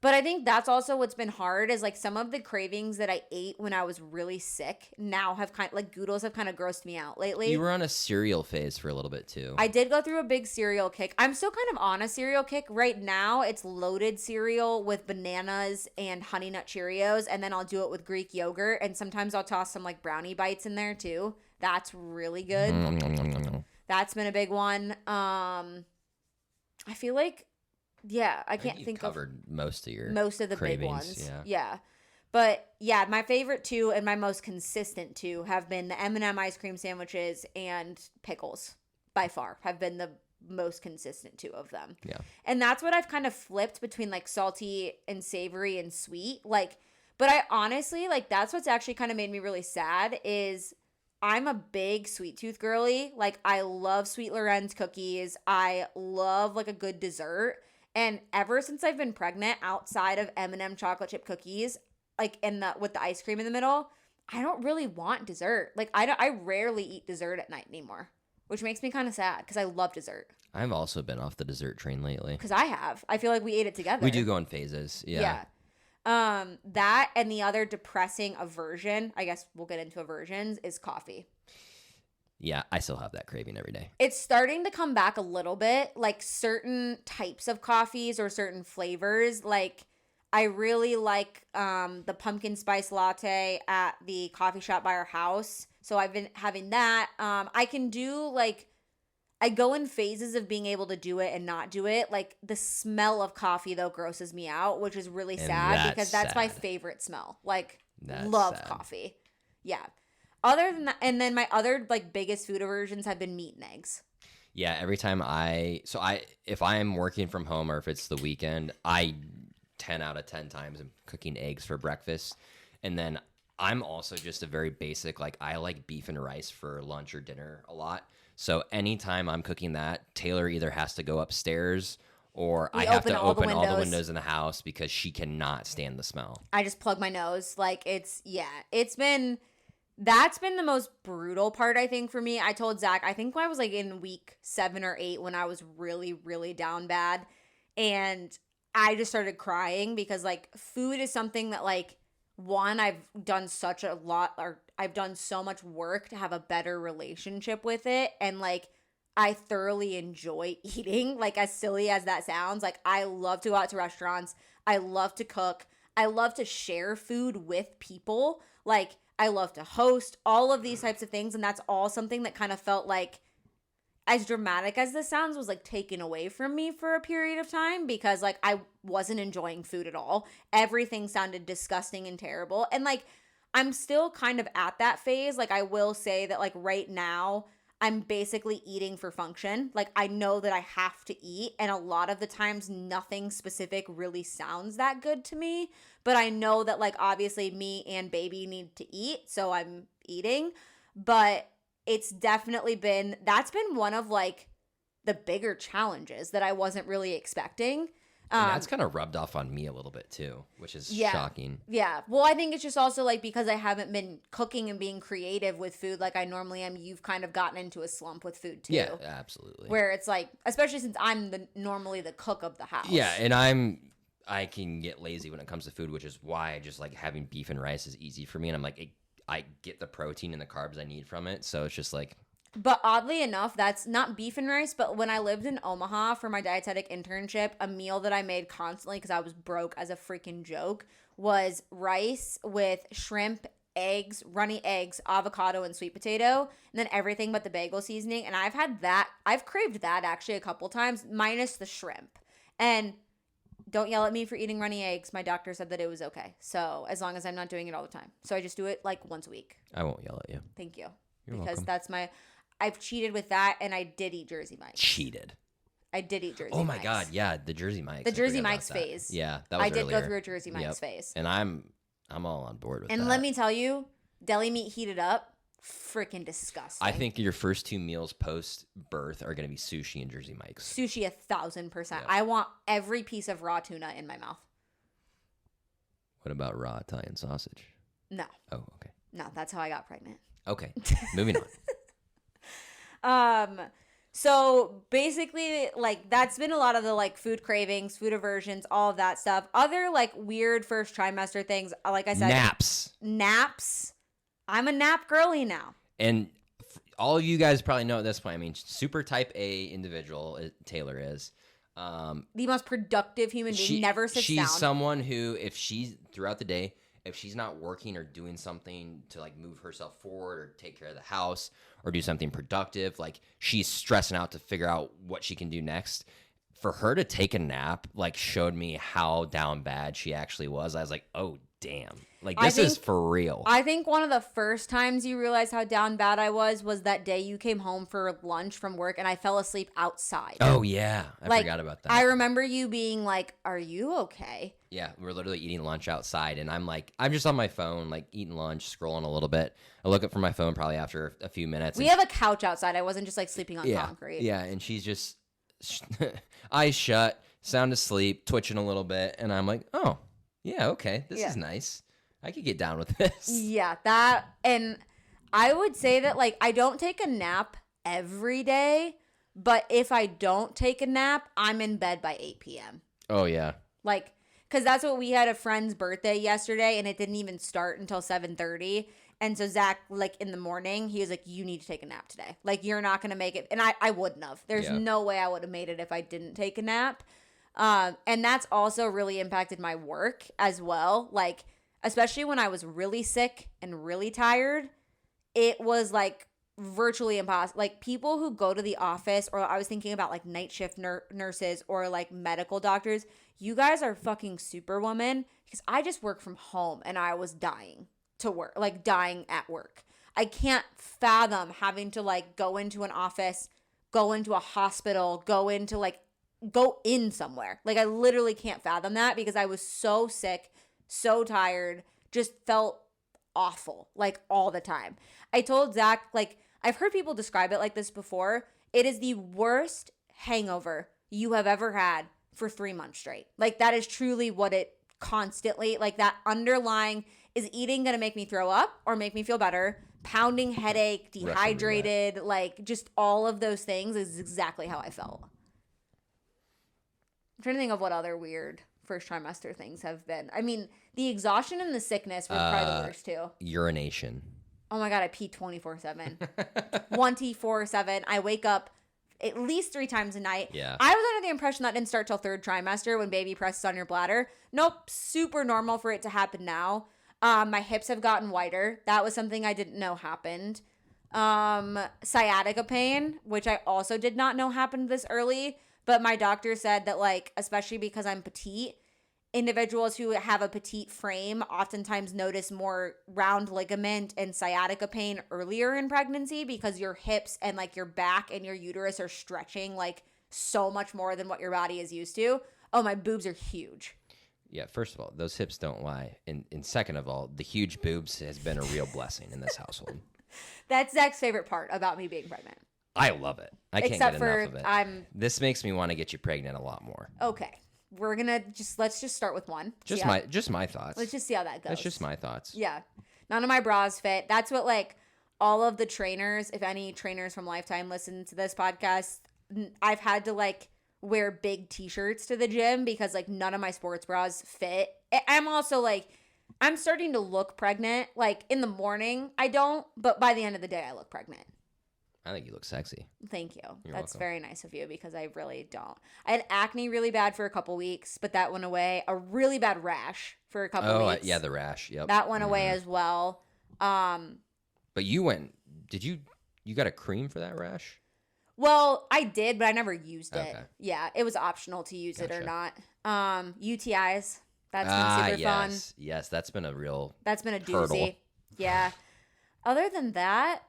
But I think that's also what's been hard is like some of the cravings that I ate when I was really sick now have Goodles have kind of grossed me out lately.
You were on a cereal phase for a little bit too.
I did go through a big cereal kick. I'm still kind of on a cereal kick right now. It's loaded cereal with bananas and Honey Nut Cheerios, and then I'll do it with Greek yogurt, and sometimes I'll toss some like brownie bites in there too. That's really good. That's been a big one. I feel like, yeah, I can't think of
most of
the
cravings,
big ones. Yeah. But yeah, my favorite 2 and my most consistent 2 have been the M&M ice cream sandwiches and pickles. By far have been the most consistent 2 of them.
Yeah.
And that's what I've kind of flipped between like salty and savory and sweet. Like, but I honestly, like, that's what's actually kind of made me really sad is I'm a big sweet tooth girly. Like, I love Sweet Loren's cookies. I love like a good dessert. And ever since I've been pregnant, outside of M&M chocolate chip cookies, like with the ice cream in the middle, I don't really want dessert. Like, I rarely eat dessert at night anymore, which makes me kind of sad because I love dessert.
I've also been off the dessert train lately.
Because I have. I feel like we ate it together.
We do go in phases. Yeah.
That and the other depressing aversion, I guess we'll get into aversions, is coffee.
Yeah, I still have that craving every day.
It's starting to come back a little bit, like certain types of coffees or certain flavors. Like, I really like the pumpkin spice latte at the coffee shop by our house. So I've been having that. I can do like, I go in phases of being able to do it and not do it. Like, the smell of coffee, though, grosses me out, which is really sad because that's my favorite smell. Like, love coffee. Yeah. Other than that, and then my other like biggest food aversions have been meat and eggs.
Yeah, every time if I'm working from home or if it's the weekend, 10 out of 10 times I'm cooking eggs for breakfast. And then I'm also just a very basic, like, I like beef and rice for lunch or dinner a lot. So anytime I'm cooking that, Taylor either has to go upstairs or I have to open all the windows in the house because she cannot stand the smell.
I just plug my nose. Like, that's been the most brutal part, I think, for me. I told Zach, I think when I was like in week 7 or 8 when I was really, really down bad, and I just started crying because like food is something that like, one, I've done I've done so much work to have a better relationship with it, and like I thoroughly enjoy eating. Like, as silly as that sounds, like I love to go out to restaurants. I love to cook. I love to share food with people. Like, I love to host, all of these types of things. And that's all something that kind of felt like, as dramatic as this sounds, was like taken away from me for a period of time because like I wasn't enjoying food at all. Everything sounded disgusting and terrible. And like I'm still kind of at that phase. Like I will say that like right now I'm basically eating for function. Like I know that I have to eat, and a lot of the times nothing specific really sounds that good to me, but I know that like obviously me and baby need to eat, so I'm eating. But it's definitely that's been one of like the bigger challenges that I wasn't really expecting.
And that's kind of rubbed off on me a little bit too, which is shocking.
Yeah. Well, I think it's just also like because I haven't been cooking and being creative with food like I normally am, you've kind of gotten into a slump with food too.
Yeah, absolutely.
Where it's like, especially since I'm normally the cook of the house.
Yeah, and I can get lazy when it comes to food, which is why just like having beef and rice is easy for me. And I'm like, I get the protein and the carbs I need from it. So it's just like.
But oddly enough, that's not beef and rice. But when I lived in Omaha for my dietetic internship, a meal that I made constantly because I was broke as a freaking joke was rice with shrimp, eggs, runny eggs, avocado, and sweet potato, and then everything but the bagel seasoning. And I've craved that actually a couple times, minus the shrimp. And don't yell at me for eating runny eggs. My doctor said that it was okay. So as long as I'm not doing it all the time. So I just do it like once a week.
I won't yell at you.
Thank you.
You're
because
welcome.
I've cheated with that, and I did eat Jersey Mike's.
Cheated.
I did eat Jersey Mike's.
Oh my God, yeah, the Jersey Mike's.
The Jersey Mike's phase.
Yeah, that was
I did
earlier.
go through a Jersey Mike's phase.
And I'm all on board with that.
And let me tell you, deli meat heated up, freaking disgusting.
I think your first 2 meals post birth are going to be sushi and Jersey Mike's.
Sushi 1,000%.
Yeah.
I want every piece of raw tuna in my mouth.
What about raw Italian sausage?
No.
Oh, okay.
No, that's how I got pregnant.
Okay, moving on.
So basically, like, that's been a lot of the, like, food cravings, food aversions, all of that stuff. Other, like, weird first trimester things, like I said. Naps. I'm a nap girly now.
And all of you guys probably know at this point, I mean, super type A individual, Taylor is.
The most productive human being, never sits down.
She's someone who, if she's, throughout the day, if she's not working or doing something to like move herself forward or take care of the house or do something productive, like she's stressing out to figure out what she can do next. For her to take a nap, like showed me how down bad she actually was. I was like, oh, damn. Like this is for real.
I think one of the first times you realized how down bad I was that day you came home for lunch from work and I fell asleep outside.
Oh, yeah. I forgot about that.
I remember you being like, are you okay?
Yeah, we're literally eating lunch outside, and I'm just on my phone, like eating lunch, scrolling a little bit. I look up from my phone probably after a few minutes.
We have a couch outside. I wasn't just like sleeping on concrete.
Yeah, and she's just eyes shut, sound asleep, twitching a little bit, and I'm like, oh, yeah, okay, this is nice. I could get down with this.
Yeah, and I would say that like I don't take a nap every day, but if I don't take a nap, I'm in bed by 8 p.m.
Oh, yeah.
Like, because that's what we had a friend's birthday yesterday, and it didn't even start until 7:30. And so Zach, like in the morning, he was like, you need to take a nap today. Like, you're not going to make it. And I wouldn't have. There's no way I would have made it if I didn't take a nap. And that's also really impacted my work as well. Like, especially when I was really sick and really tired, it was like virtually impossible. Like people who go to the office, or I was thinking about like night shift nurses or like medical doctors, you guys are fucking superwoman, because I just work from home and I was dying to work, like dying at work. I can't fathom having to like go into an office, go into a hospital, go in somewhere. Like I literally can't fathom that because I was so sick, so tired, just felt awful, like all the time. I told Zach, like, I've heard people describe it like this before. It is the worst hangover you have ever had for 3 months straight. Like that is truly what it constantly, like that underlying, is eating going to make me throw up or make me feel better? Pounding headache, dehydrated, like just all of those things is exactly how I felt. I'm trying to think of what other weird first trimester things have been. I mean, the exhaustion and the sickness were probably the worst too.
Urination.
Oh my God, I pee 24/7. 24/7. I wake up at least 3 times a night.
Yeah.
I was under the impression that didn't start till 3rd trimester when baby presses on your bladder. Nope, super normal for it to happen now. My hips have gotten wider. That was something I didn't know happened. Sciatica pain, which I also did not know happened this early, but my doctor said that, like, especially because I'm petite, individuals who have a petite frame oftentimes notice more round ligament and sciatica pain earlier in pregnancy because your hips and like your back and your uterus are stretching like so much more than what your body is used to. Oh, my boobs are huge.
Yeah, first of all, those hips don't lie. And second of all, the huge boobs has been a real blessing in this household.
That's Zach's favorite part about me being pregnant.
I love it. I can't
Except
get
for
enough of it. This makes me want to get you pregnant a lot more.
Okay. Let's just start with one.
Just my thoughts.
Let's just see how that goes.
That's just my thoughts.
Yeah. None of my bras fit. That's what, like, all of the trainers, if any trainers from Lifetime listen to this podcast, I've had to, like, wear big t-shirts to the gym because, like, none of my sports bras fit. I'm also, like, I'm starting to look pregnant. Like, in the morning, I don't, but by the end of the day, I look pregnant.
I think you look sexy.
Thank you.
You're
That's
welcome.
very nice of you because I really don't. I had acne really bad for a couple weeks, but that went away. A really bad rash for a couple weeks.
Yeah, the rash. Yep.
That went away as well.
But you got a cream for that rash?
Well, I did, but I never used it.
Okay.
Yeah, it was optional to use it or
Gotcha.
not. UTIs. That's been super fun.
Yes, that's been a real
That's been a doozy.
hurdle.
Yeah. Other than that,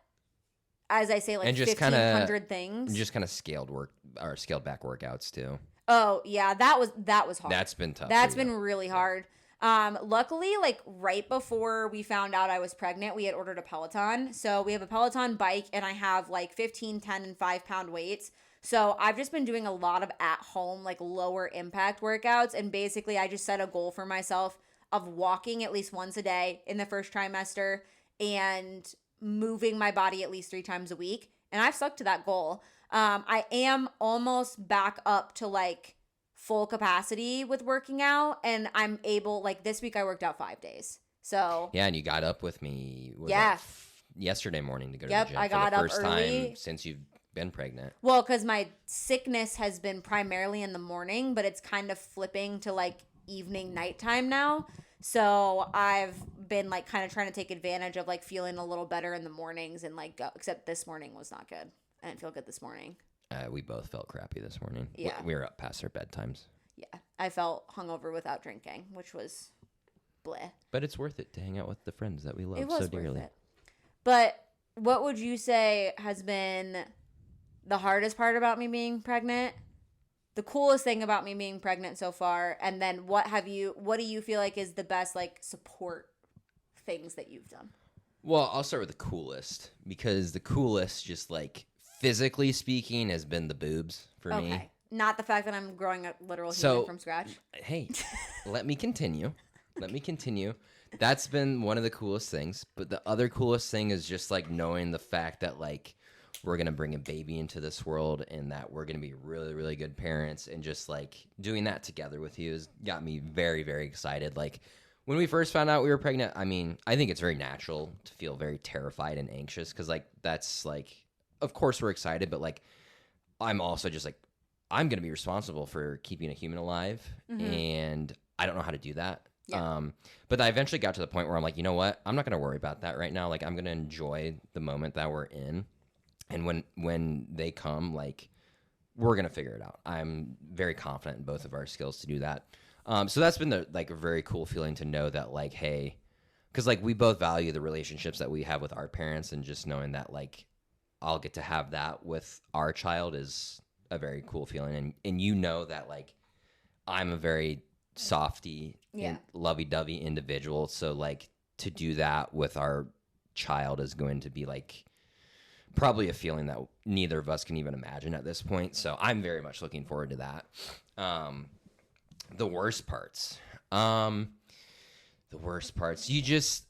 as I say, like,
and just
1,500 things.
Just kind of scaled back workouts too.
Oh, yeah, that was hard.
That's been tough.
That's been really hard. Luckily, like, right before we found out I was pregnant, we had ordered a Peloton. So we have a Peloton bike, and I have like 15, 10, and 5-pound weights. So I've just been doing a lot of at-home, like, lower impact workouts. And basically, I just set a goal for myself of walking at least once a day in the 1st trimester and moving my body at least 3 times a week. And I've stuck to that goal. I am almost back up to, like, full capacity with working out, and I'm able, like, this week I worked out 5 days. So
yeah, and you got up with me. Yesterday morning to go to the gym.
I got
for the
up
first
early.
time since you've been pregnant.
Well, because my sickness has been primarily in the morning, but it's kind of flipping to, like, evening nighttime now. So I've been, like, kind of trying to take advantage of, like, feeling a little better in the mornings and, like, go. Except this morning was not good. I didn't feel good this morning.
We both felt crappy this morning.
Yeah.
We were up past our bedtimes.
Yeah. I felt hungover without drinking, which was bleh.
But it's worth it to hang out with the friends that we love
It was
so dearly.
worth it. But what would you say has been the hardest part about me being pregnant? The coolest thing about me being pregnant so far? And then what do you feel like is the best, like, support things that you've done?
Well, I'll start with the coolest, because the coolest, just like physically speaking, has been the boobs for me.
Okay. Not the fact that I'm growing a literal human
So,
from scratch.
Hey, let me continue. That's been one of the coolest things. But the other coolest thing is just, like, knowing the fact that, like, we're going to bring a baby into this world and that we're going to be really, really good parents. And just, like, doing that together with you has got me very, very excited. Like, when we first found out we were pregnant, I mean, I think it's very natural to feel very terrified and anxious because, like, that's, like, of course we're excited, but, like, I'm also just, like, I'm going to be responsible for keeping a human alive, and I don't know how to do that.
Yeah.
But I eventually got to the point where I'm like, you know what? I'm not going to worry about that right now. Like, I'm going to enjoy the moment that we're in. And when they come, like, we're going to figure it out. I'm very confident in both of our skills to do that. So that's been a very cool feeling to know that, like, hey, because, like, we both value the relationships that we have with our parents, and just knowing that, like, I'll get to have that with our child is a very cool feeling. And you know that, like, I'm a very softy and lovey-dovey individual. So, like, to do that with our child is going to be, like, probably a feeling that neither of us can even imagine at this point. So I'm very much looking forward to that. The worst parts.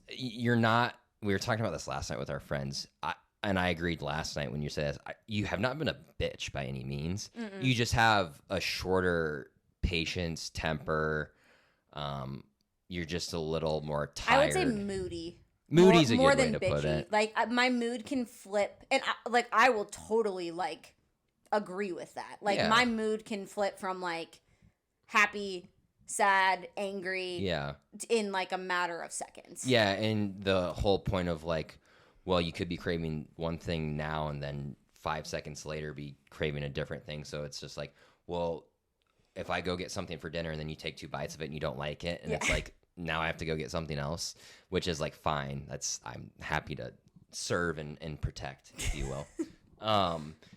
You're not, we were talking about this last night with our friends. And I agreed last night when you said, you have not been a bitch by any means. Mm-mm. You just have a shorter patience, temper. You're just a little more tired.
I would say moody.
Moody's
more
a good way
than
to
bitchy.
put it.
Like, my mood can flip, and I will totally, like, agree with that. Like
Yeah.
my mood can flip from like happy, sad, angry
Yeah.
in like a matter of seconds.
Yeah, and the whole point of like, well, you could be craving one thing now and then 5 seconds later be craving a different thing. So it's just like, well, if I go get something for dinner and then you take 2 bites of it and you don't like it, and it's like, now I have to go get something else, which is like fine. I'm happy to serve and protect, if you will.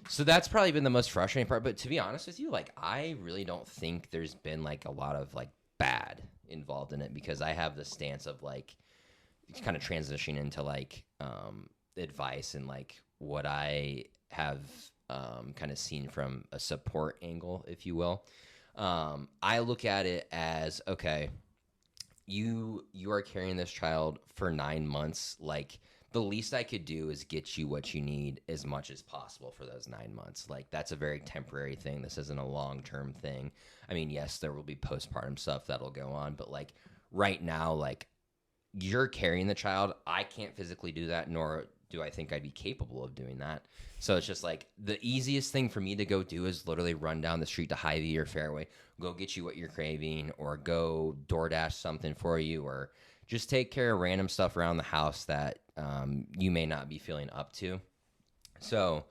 So that's probably been the most frustrating part. But to be honest with you, like I really don't think there's been like a lot of like bad involved in it, because I have the stance of like kind of transitioning into like advice and like what I have kind of seen from a support angle, if you will. I look at it as, okay, you are carrying this child for 9 months. Like the least I could do is get you what you need as much as possible for those 9 months. Like that's a very temporary thing. This isn't a long-term thing. I mean, yes, there will be postpartum stuff that'll go on, but like right now, like you're carrying the child. I can't physically do that, nor do I think I'd be capable of doing that. So it's just like the easiest thing for me to go do is literally run down the street to Hy-Vee or Fairway, go get you what you're craving, or go DoorDash something for you, or just take care of random stuff around the house that you may not be feeling up to. So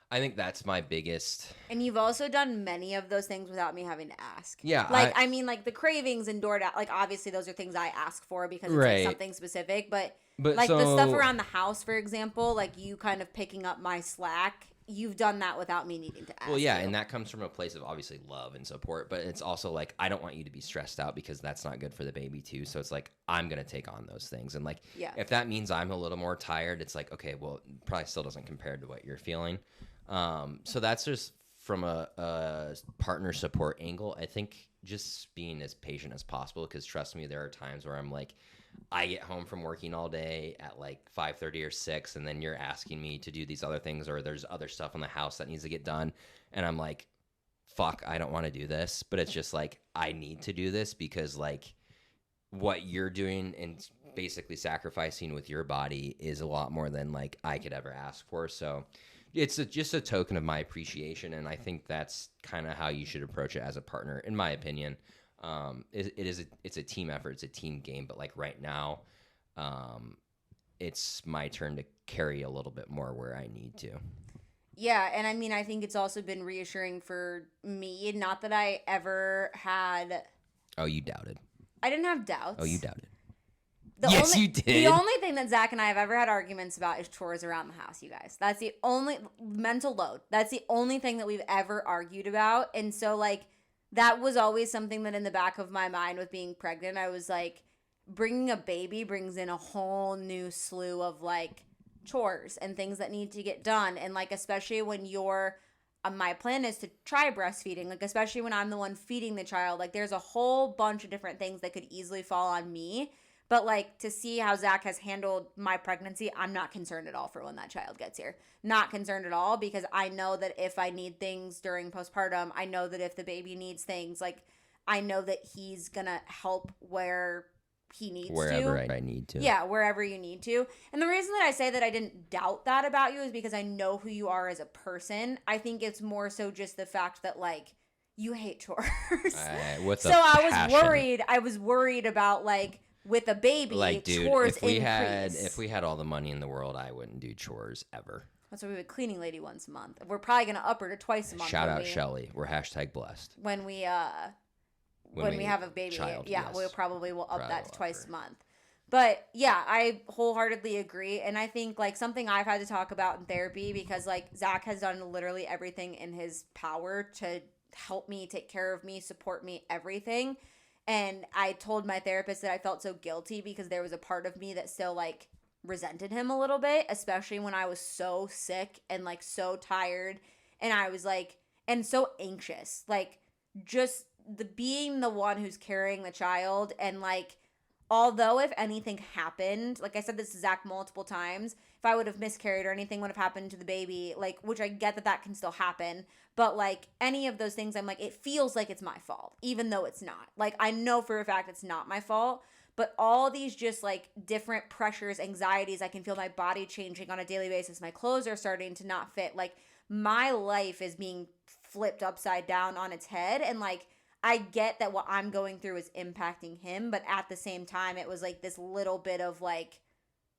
I think that's my biggest.
And you've also done many of those things without me having to ask.
Yeah.
Like, I mean, like the cravings and DoorDash, like obviously those are things I ask for because it's like something specific. But like the stuff around the house, for example, like you kind of picking up my slack, you've done that without me needing to ask.
Well, yeah, and that comes from a place of obviously love and support, but it's also like I don't want you to be stressed out because that's not good for the baby too. So it's like I'm gonna take on those things, and like if that means I'm a little more tired, it's like okay, well, probably still doesn't compare to what you're feeling. So that's just from a partner support angle. I think just being as patient as possible, because trust me, there are times where I'm like, I get home from working all day at like 5:30 or 6, and then you're asking me to do these other things, or there's other stuff in the house that needs to get done, and I'm like, fuck, I don't want to do this, but it's just like I need to do this because like what you're doing and basically sacrificing with your body is a lot more than like I could ever ask for. So it's just a token of my appreciation, and I think that's kind of how you should approach it as a partner, in my opinion. It's a team effort, it's a team game, but like right now, it's my turn to carry a little bit more where I need to.
Yeah, and I mean, I think it's also been reassuring for me. Not that I ever had.
Oh, you doubted.
I didn't have doubts.
Oh, you doubted.
Yes,
you did.
The only thing that Zach and I have ever had arguments about is chores around the house, you guys. That's the only mental load. That's the only thing that we've ever argued about. And so, like, that was always something that in the back of my mind with being pregnant, I was like, bringing a baby brings in a whole new slew of, like, chores and things that need to get done. And, like, especially when you're, my plan is to try breastfeeding, like, especially when I'm the one feeding the child. Like, there's a whole bunch of different things that could easily fall on me. But, like, to see how Zach has handled my pregnancy, I'm not concerned at all for when that child gets here. Not concerned at all, because I know that if I need things during postpartum, I know that if the baby needs things, like, I know that he's going to help where he needs
wherever I need to.
Yeah, wherever you need to. And the reason that I say that I didn't doubt that about you is because I know who you are as a person. I think it's more so just the fact that, like, you hate chores. I was worried about, like, with a baby,
like, dude,
chores
if we had all the money in the world, I wouldn't do chores ever.
That's why we have a cleaning lady once a month. We're probably gonna up her to twice a month.
Shout out Shelly. We're #blessed.
When we have a baby,
child,
yeah,
yes.
we probably will up
Probably
that to
will
twice
up
a month. But yeah, I wholeheartedly agree, and I think like something I've had to talk about in therapy, because like Zach has done literally everything in his power to help me, take care of me, support me, everything. And I told my therapist that I felt so guilty because there was a part of me that still like resented him a little bit, especially when I was so sick and like so tired, and I was like, and so anxious, like just being the one who's carrying the child. And like, although if anything happened, like I said this to Zach multiple times, if I would have miscarried or anything would have happened to the baby, like, which I get that can still happen, but like any of those things, I'm like, it feels like it's my fault, even though it's not. Like, I know for a fact it's not my fault, but all these just like different pressures, anxieties, I can feel my body changing on a daily basis. My clothes are starting to not fit. Like, my life is being flipped upside down on its head. And like, I get that what I'm going through is impacting him, but at the same time, it was like this little bit of like,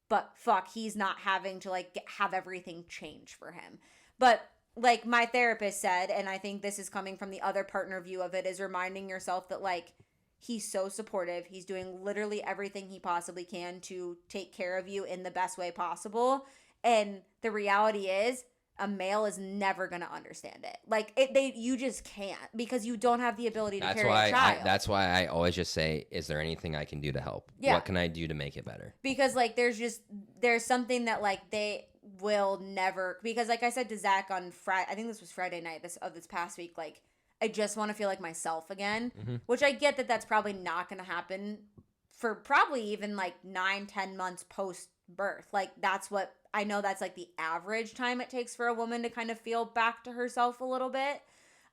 but fuck, he's not having to like have everything change for him. But like my therapist said, and I think this is coming from the other partner view of it, is reminding yourself that like, he's so supportive. He's doing literally everything he possibly can to take care of you in the best way possible. And the reality is, a male is never going to understand it. Like you just can't, because you don't have the ability to carry a child.
That's why I always just say, is there anything I can do to help? Yeah. What can I do to make it better?
Because like there's something that like they will never, because like I said to Zach on Friday, I think this was Friday night this past week, like I just want to feel like myself again, which I get that that's probably not going to happen for probably even like 9-10 months post birth. Like that's what I know, that's like the average time it takes for a woman to kind of feel back to herself a little bit.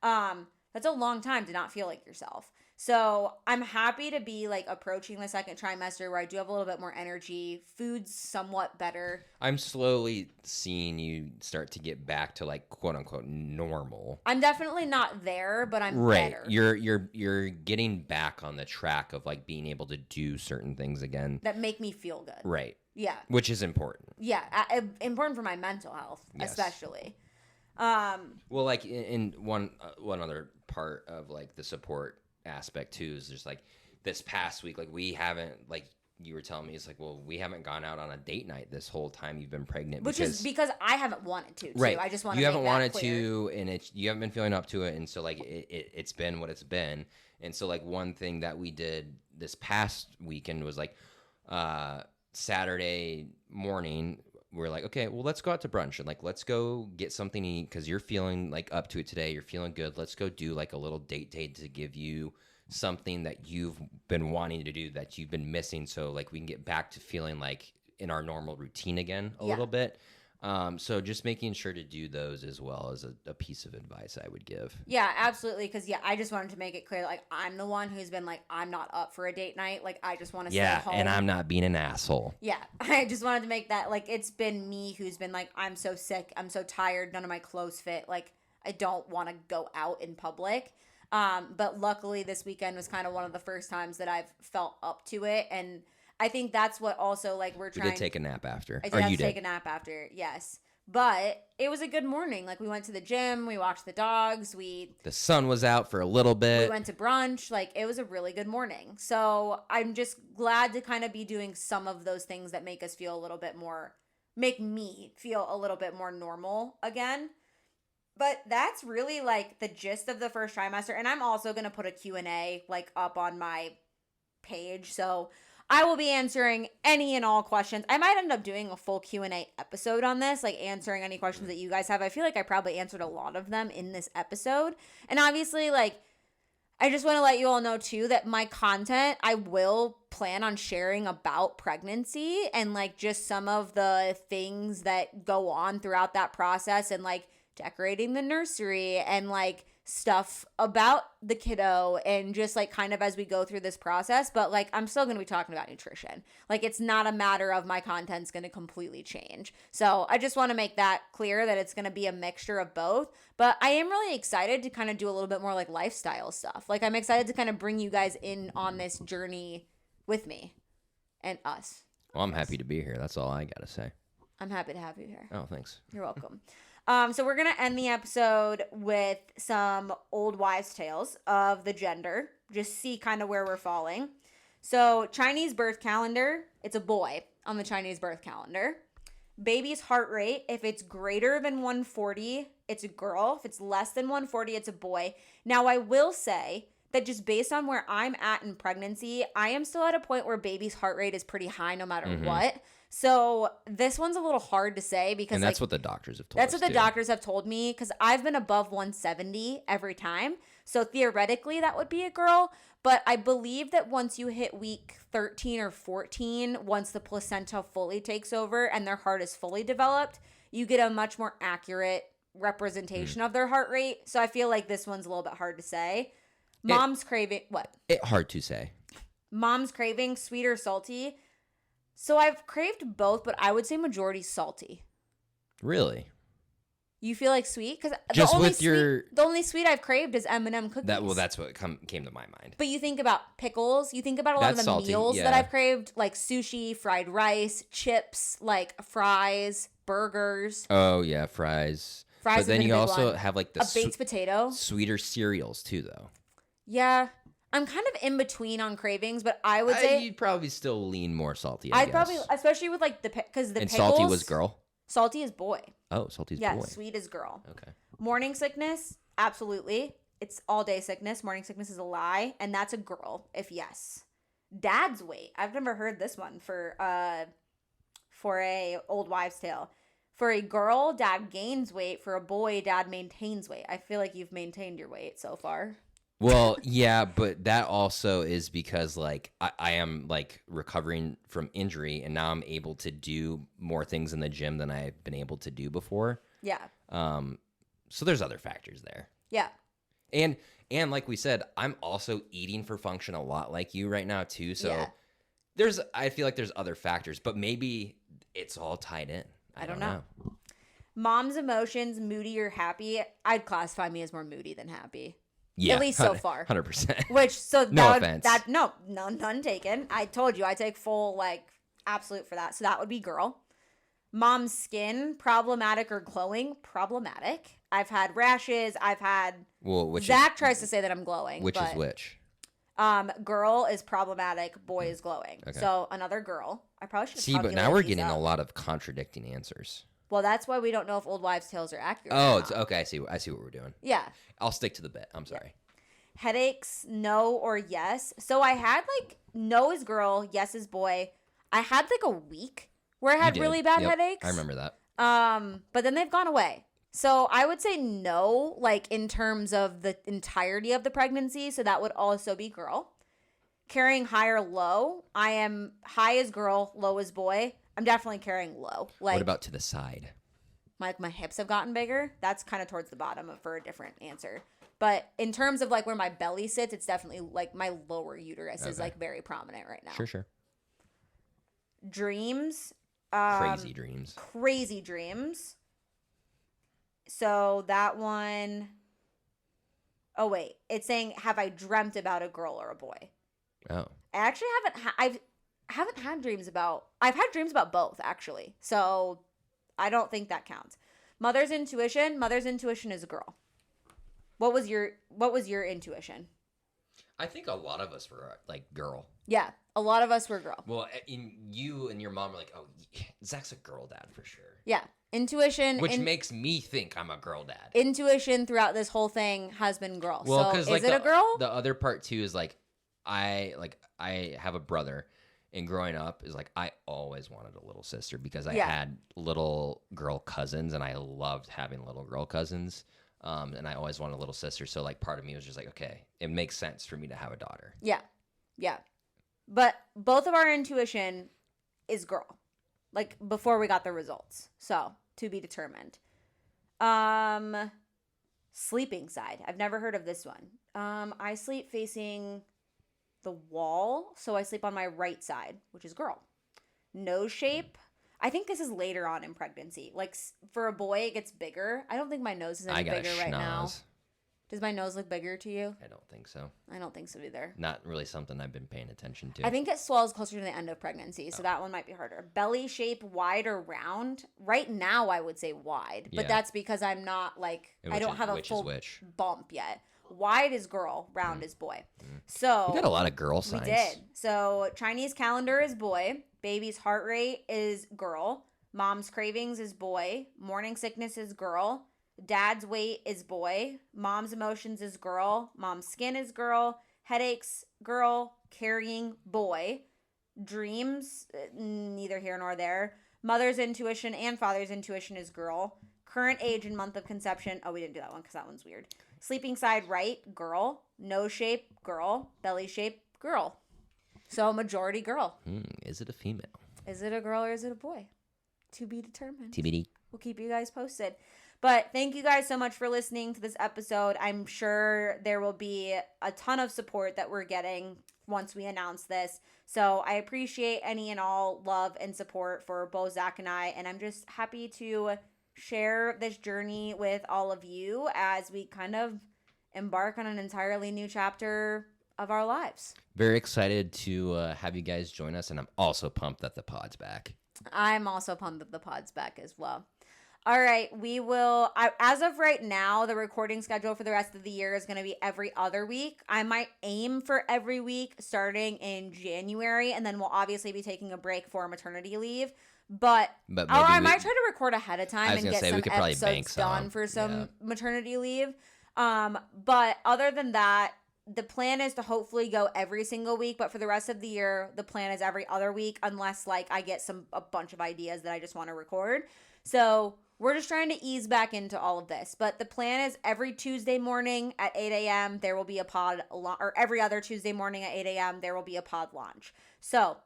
That's a long time to not feel like yourself. So I'm happy to be like approaching the second trimester where I do have a little bit more energy. Food's somewhat better.
I'm slowly seeing you start to get back to like quote unquote normal.
I'm definitely not there, but I'm better.
You're getting back on the track of like being able to do certain things again
that make me feel good.
Right.
Yeah.
Which is important.
Yeah. Important for my mental health, especially.
Well, like in one other part of like the support aspect too is just like this past week, like we haven't, like you were telling me, it's like, well, we haven't gone out on a date night this whole time you've been pregnant,
which is because I haven't wanted to too.
Right.
I just want to
you
make
haven't
that
wanted
clear.
to, and you haven't been feeling up to it, and so like it's been what it's been. And so like one thing that we did this past weekend was like Saturday morning, we're like, okay, well, let's go out to brunch and like, let's go get something to eat because you're feeling like up to it today. You're feeling good. Let's go do like a little date to give you something that you've been wanting to do that you've been missing. So like we can get back to feeling like in our normal routine again a little bit. So just making sure to do those as well as a piece of advice I would give.
Yeah, absolutely. Because I just wanted to make it clear, like I'm the one who's been like, I'm not up for a date night. Like I just want to stay home.
And I'm not being an asshole.
Yeah, I just wanted to make that, like, it's been me who's been like, I'm so sick, I'm so tired, none of my clothes fit. Like I don't want to go out in public. But luckily this weekend was kind of one of the first times that I've felt up to it, and I think that's what also, like, we're trying.
You did take a nap after.
I did have to take a nap after, yes. But it was a good morning. Like, we went to the gym, we walked the dogs, the
sun was out for a little bit.
We went to brunch. Like, it was a really good morning. So I'm just glad to kind of be doing some of those things that make me feel a little bit more normal again. But that's really, like, the gist of the first trimester. And I'm also going to put a Q&A, like, up on my page. So I will be answering any and all questions. I might end up doing a full Q&A episode on this, like answering any questions that you guys have. I feel like I probably answered a lot of them in this episode. And obviously, like, I just want to let you all know, too, that my content, I will plan on sharing about pregnancy and, like, just some of the things that go on throughout that process and, like, decorating the nursery and, like, stuff about the kiddo and just, like, kind of as we go through this process. But, like, I'm still going to be talking about nutrition. Like, it's not a matter of my content's going to completely change. So I just want to make that clear that it's going to be a mixture of both. But I am really excited to kind of do a little bit more, like, lifestyle stuff. Like, I'm excited to kind of bring you guys in on this journey with me and us.
Well, I'm happy to be here. That's all I got to say.
I'm happy to have you here.
Oh, thanks.
You're welcome. So we're going to end the episode with some old wives' tales of the gender. Just see kind of where we're falling. So Chinese birth calendar, it's a boy on the Chinese birth calendar. Baby's heart rate, if it's greater than 140, it's a girl. If it's less than 140, it's a boy. Now, I will say that just based on where I'm at in pregnancy, I am still at a point where baby's heart rate is pretty high no matter what. So this one's a little hard to say because,
and that's, like, what the doctors have told us.
That's what the doctors have told me, because I've been above 170 every time. So theoretically that would be a girl, but I believe that once you hit week 13 or 14, once the placenta fully takes over and their heart is fully developed, you get a much more accurate representation of their heart rate. So I feel like this one's a little bit hard to say. Mom's craving, what?
Hard to say.
Mom's craving, sweet or salty? So I've craved both, but I would say majority salty.
Really?
You feel like sweet? Because
Just with your...
the only sweet I've craved is M&M cookies.
That's what came to my mind.
But you think about pickles. You think about a lot of the
salty,
meals
yeah.
that I've craved, like sushi, fried rice, chips, like fries, burgers.
Oh, yeah, fries. But then you also have like the
a baked potato.
Sweeter cereals too, though.
Yeah. I'm kind of in between on cravings, but I would say...
You'd probably still lean more salty,
I'd probably, especially with like because the
and
pickles...
salty was girl?
Salty is boy.
Oh, salty is boy.
Yeah, sweet is girl.
Okay.
Morning sickness, absolutely. It's all day sickness. Morning sickness is a lie, and that's a girl, if yes. Dad's weight. I've never heard this one for a old wives' tale. For a girl, dad gains weight. For a boy, dad maintains weight. I feel like you've maintained your weight so far.
Well, yeah, but that also is because like I am like recovering from injury, and now I'm able to do more things in the gym than I've been able to do before.
Yeah.
So there's other factors there.
Yeah.
And like we said, I'm also eating for function a lot like you right now too. So I feel like there's other factors, but maybe it's all tied in. I don't know.
Mom's emotions, moody or happy. I'd classify me as more moody than happy.
Yeah,
at least so far.
100%.
Which so
no offense.
None taken. I told you I take full like absolute for that. So that would be girl. Mom's skin, problematic or glowing? Problematic. I've had rashes. I've had.
Well,
Zach tries to say that I'm glowing.
Which is which?
Girl is problematic. Boy is glowing.
Okay.
So another girl. I probably should.
See, but now we're getting a lot of contradicting answers.
Well, that's why we don't know if old wives' tales are accurate.
Oh, it's okay. I see what we're doing.
Yeah.
I'll stick to the bit. I'm sorry.
Yeah. Headaches, no or yes. So I had like no is girl, yes is boy. I had like a week where I had really bad headaches.
I remember that.
But then they've gone away. So I would say no, like in terms of the entirety of the pregnancy. So that would also be girl. Carrying high or low. I am high as girl, low as boy. I'm definitely carrying low. Like,
what about to the side?
Like my hips have gotten bigger. That's kind of towards the bottom for a different answer. But in terms of like where my belly sits, it's definitely like my lower uterus is like very prominent right now.
Sure.
Dreams.
Crazy dreams.
Crazy dreams. So that one. Oh wait, it's saying have I dreamt about a girl or a boy?
Oh.
I actually haven't had dreams about. I've had dreams about both actually. So I don't think that counts. Mother's intuition. Mother's intuition is a girl. What was your intuition?
I think a lot of us were like girl.
Yeah, a lot of us were girl.
Well, you and your mom were like, "Oh, Zach's a girl dad for sure."
Yeah, intuition,
which makes me think I'm a girl dad.
Intuition throughout this whole thing has been girl.
Well,
so
like
is it a girl?
The other part too is like I have a brother, and growing up is like I always wanted a little sister because I had little girl cousins, and I loved having little girl cousins. And I always wanted a little sister. So like part of me was just like, okay, it makes sense for me to have a daughter. Yeah.
Yeah. But both of our intuition is girl. Like before we got the results. So to be determined. Sleeping side. I've never heard of this one. I sleep facing the wall. So I sleep on my right side, which is girl. Nose shape. I think this is later on in pregnancy. Like for a boy, it gets bigger. I don't think my nose is any bigger right now. Does my nose look bigger to you?
I don't think so.
I don't think so either.
Not really something I've been paying attention to.
I think it swells closer to the end of pregnancy, so that one might be harder. Belly shape, wide or round? Right now, I would say wide, but that's because I'm not like I don't have a full bump yet. Wide is girl, round is boy. So
we got a lot of girl signs.
We did. So Chinese calendar is boy. Baby's heart rate is girl. Mom's cravings is boy. Morning sickness is girl. Dad's weight is boy. Mom's emotions is girl. Mom's skin is girl. Headaches, girl. Carrying, boy. Dreams, neither here nor there. Mother's intuition and father's intuition is girl. Current age and month of conception. Oh, we didn't do that one because that one's weird. Sleeping side right, girl. Nose shape, girl. Belly shape, girl. So majority girl.
Is it a female?
Is it a girl or is it a boy? To be determined.
TBD.
We'll keep you guys posted. But thank you guys so much for listening to this episode. I'm sure there will be a ton of support that we're getting once we announce this. So I appreciate any and all love and support for both Zach and I. And I'm just happy to share this journey with all of you as we kind of embark on an entirely new chapter of our lives.
Very excited to have you guys join us, and I'm also pumped that the pod's back.
I'm also pumped that the pod's back as well. All right, we will, as of right now, the recording schedule for the rest of the year is going to be every other week. I might aim for every week starting in January, and then we'll obviously be taking a break for maternity leave. But
maybe
I might try to record ahead of time and get some episodes done for some maternity leave. But other than that, the plan is to hopefully go every single week, but for the rest of the year, the plan is every other week, unless like I get a bunch of ideas that I just want to record. So we're just trying to ease back into all of this. But the plan is every Tuesday morning at 8 a.m. there will be a pod, or every other Tuesday morning at 8 a.m. there will be a pod launch. So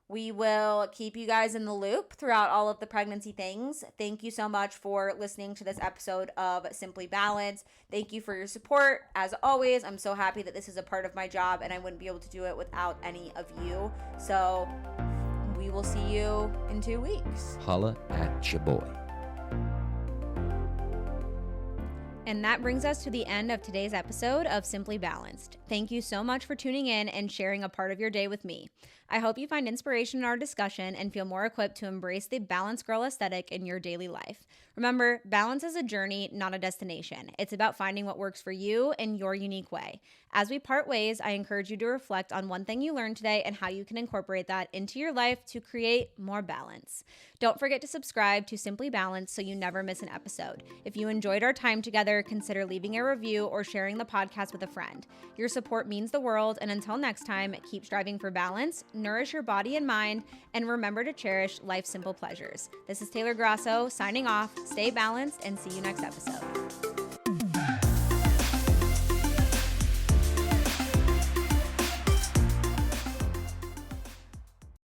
we will keep you guys in the loop throughout all of the pregnancy things. Thank you so much for listening to this episode of Simply Balanced. Thank you for your support. As always, I'm so happy that this is a part of my job and I wouldn't be able to do it without any of you. So we will see you in 2 weeks.
Holla at your boy.
And that brings us to the end of today's episode of Simply Balanced. Thank you so much for tuning in and sharing a part of your day with me. I hope you find inspiration in our discussion and feel more equipped to embrace the balanced girl aesthetic in your daily life. Remember, balance is a journey, not a destination. It's about finding what works for you in your unique way. As we part ways, I encourage you to reflect on one thing you learned today and how you can incorporate that into your life to create more balance. Don't forget to subscribe to Simply Balanced so you never miss an episode. If you enjoyed our time together, consider leaving a review or sharing the podcast with a friend. Your support means the world, and until next time, keep striving for balance, nourish your body and mind, and remember to cherish life's simple pleasures. This is Taylor Grasso signing off. Stay balanced and see you next episode.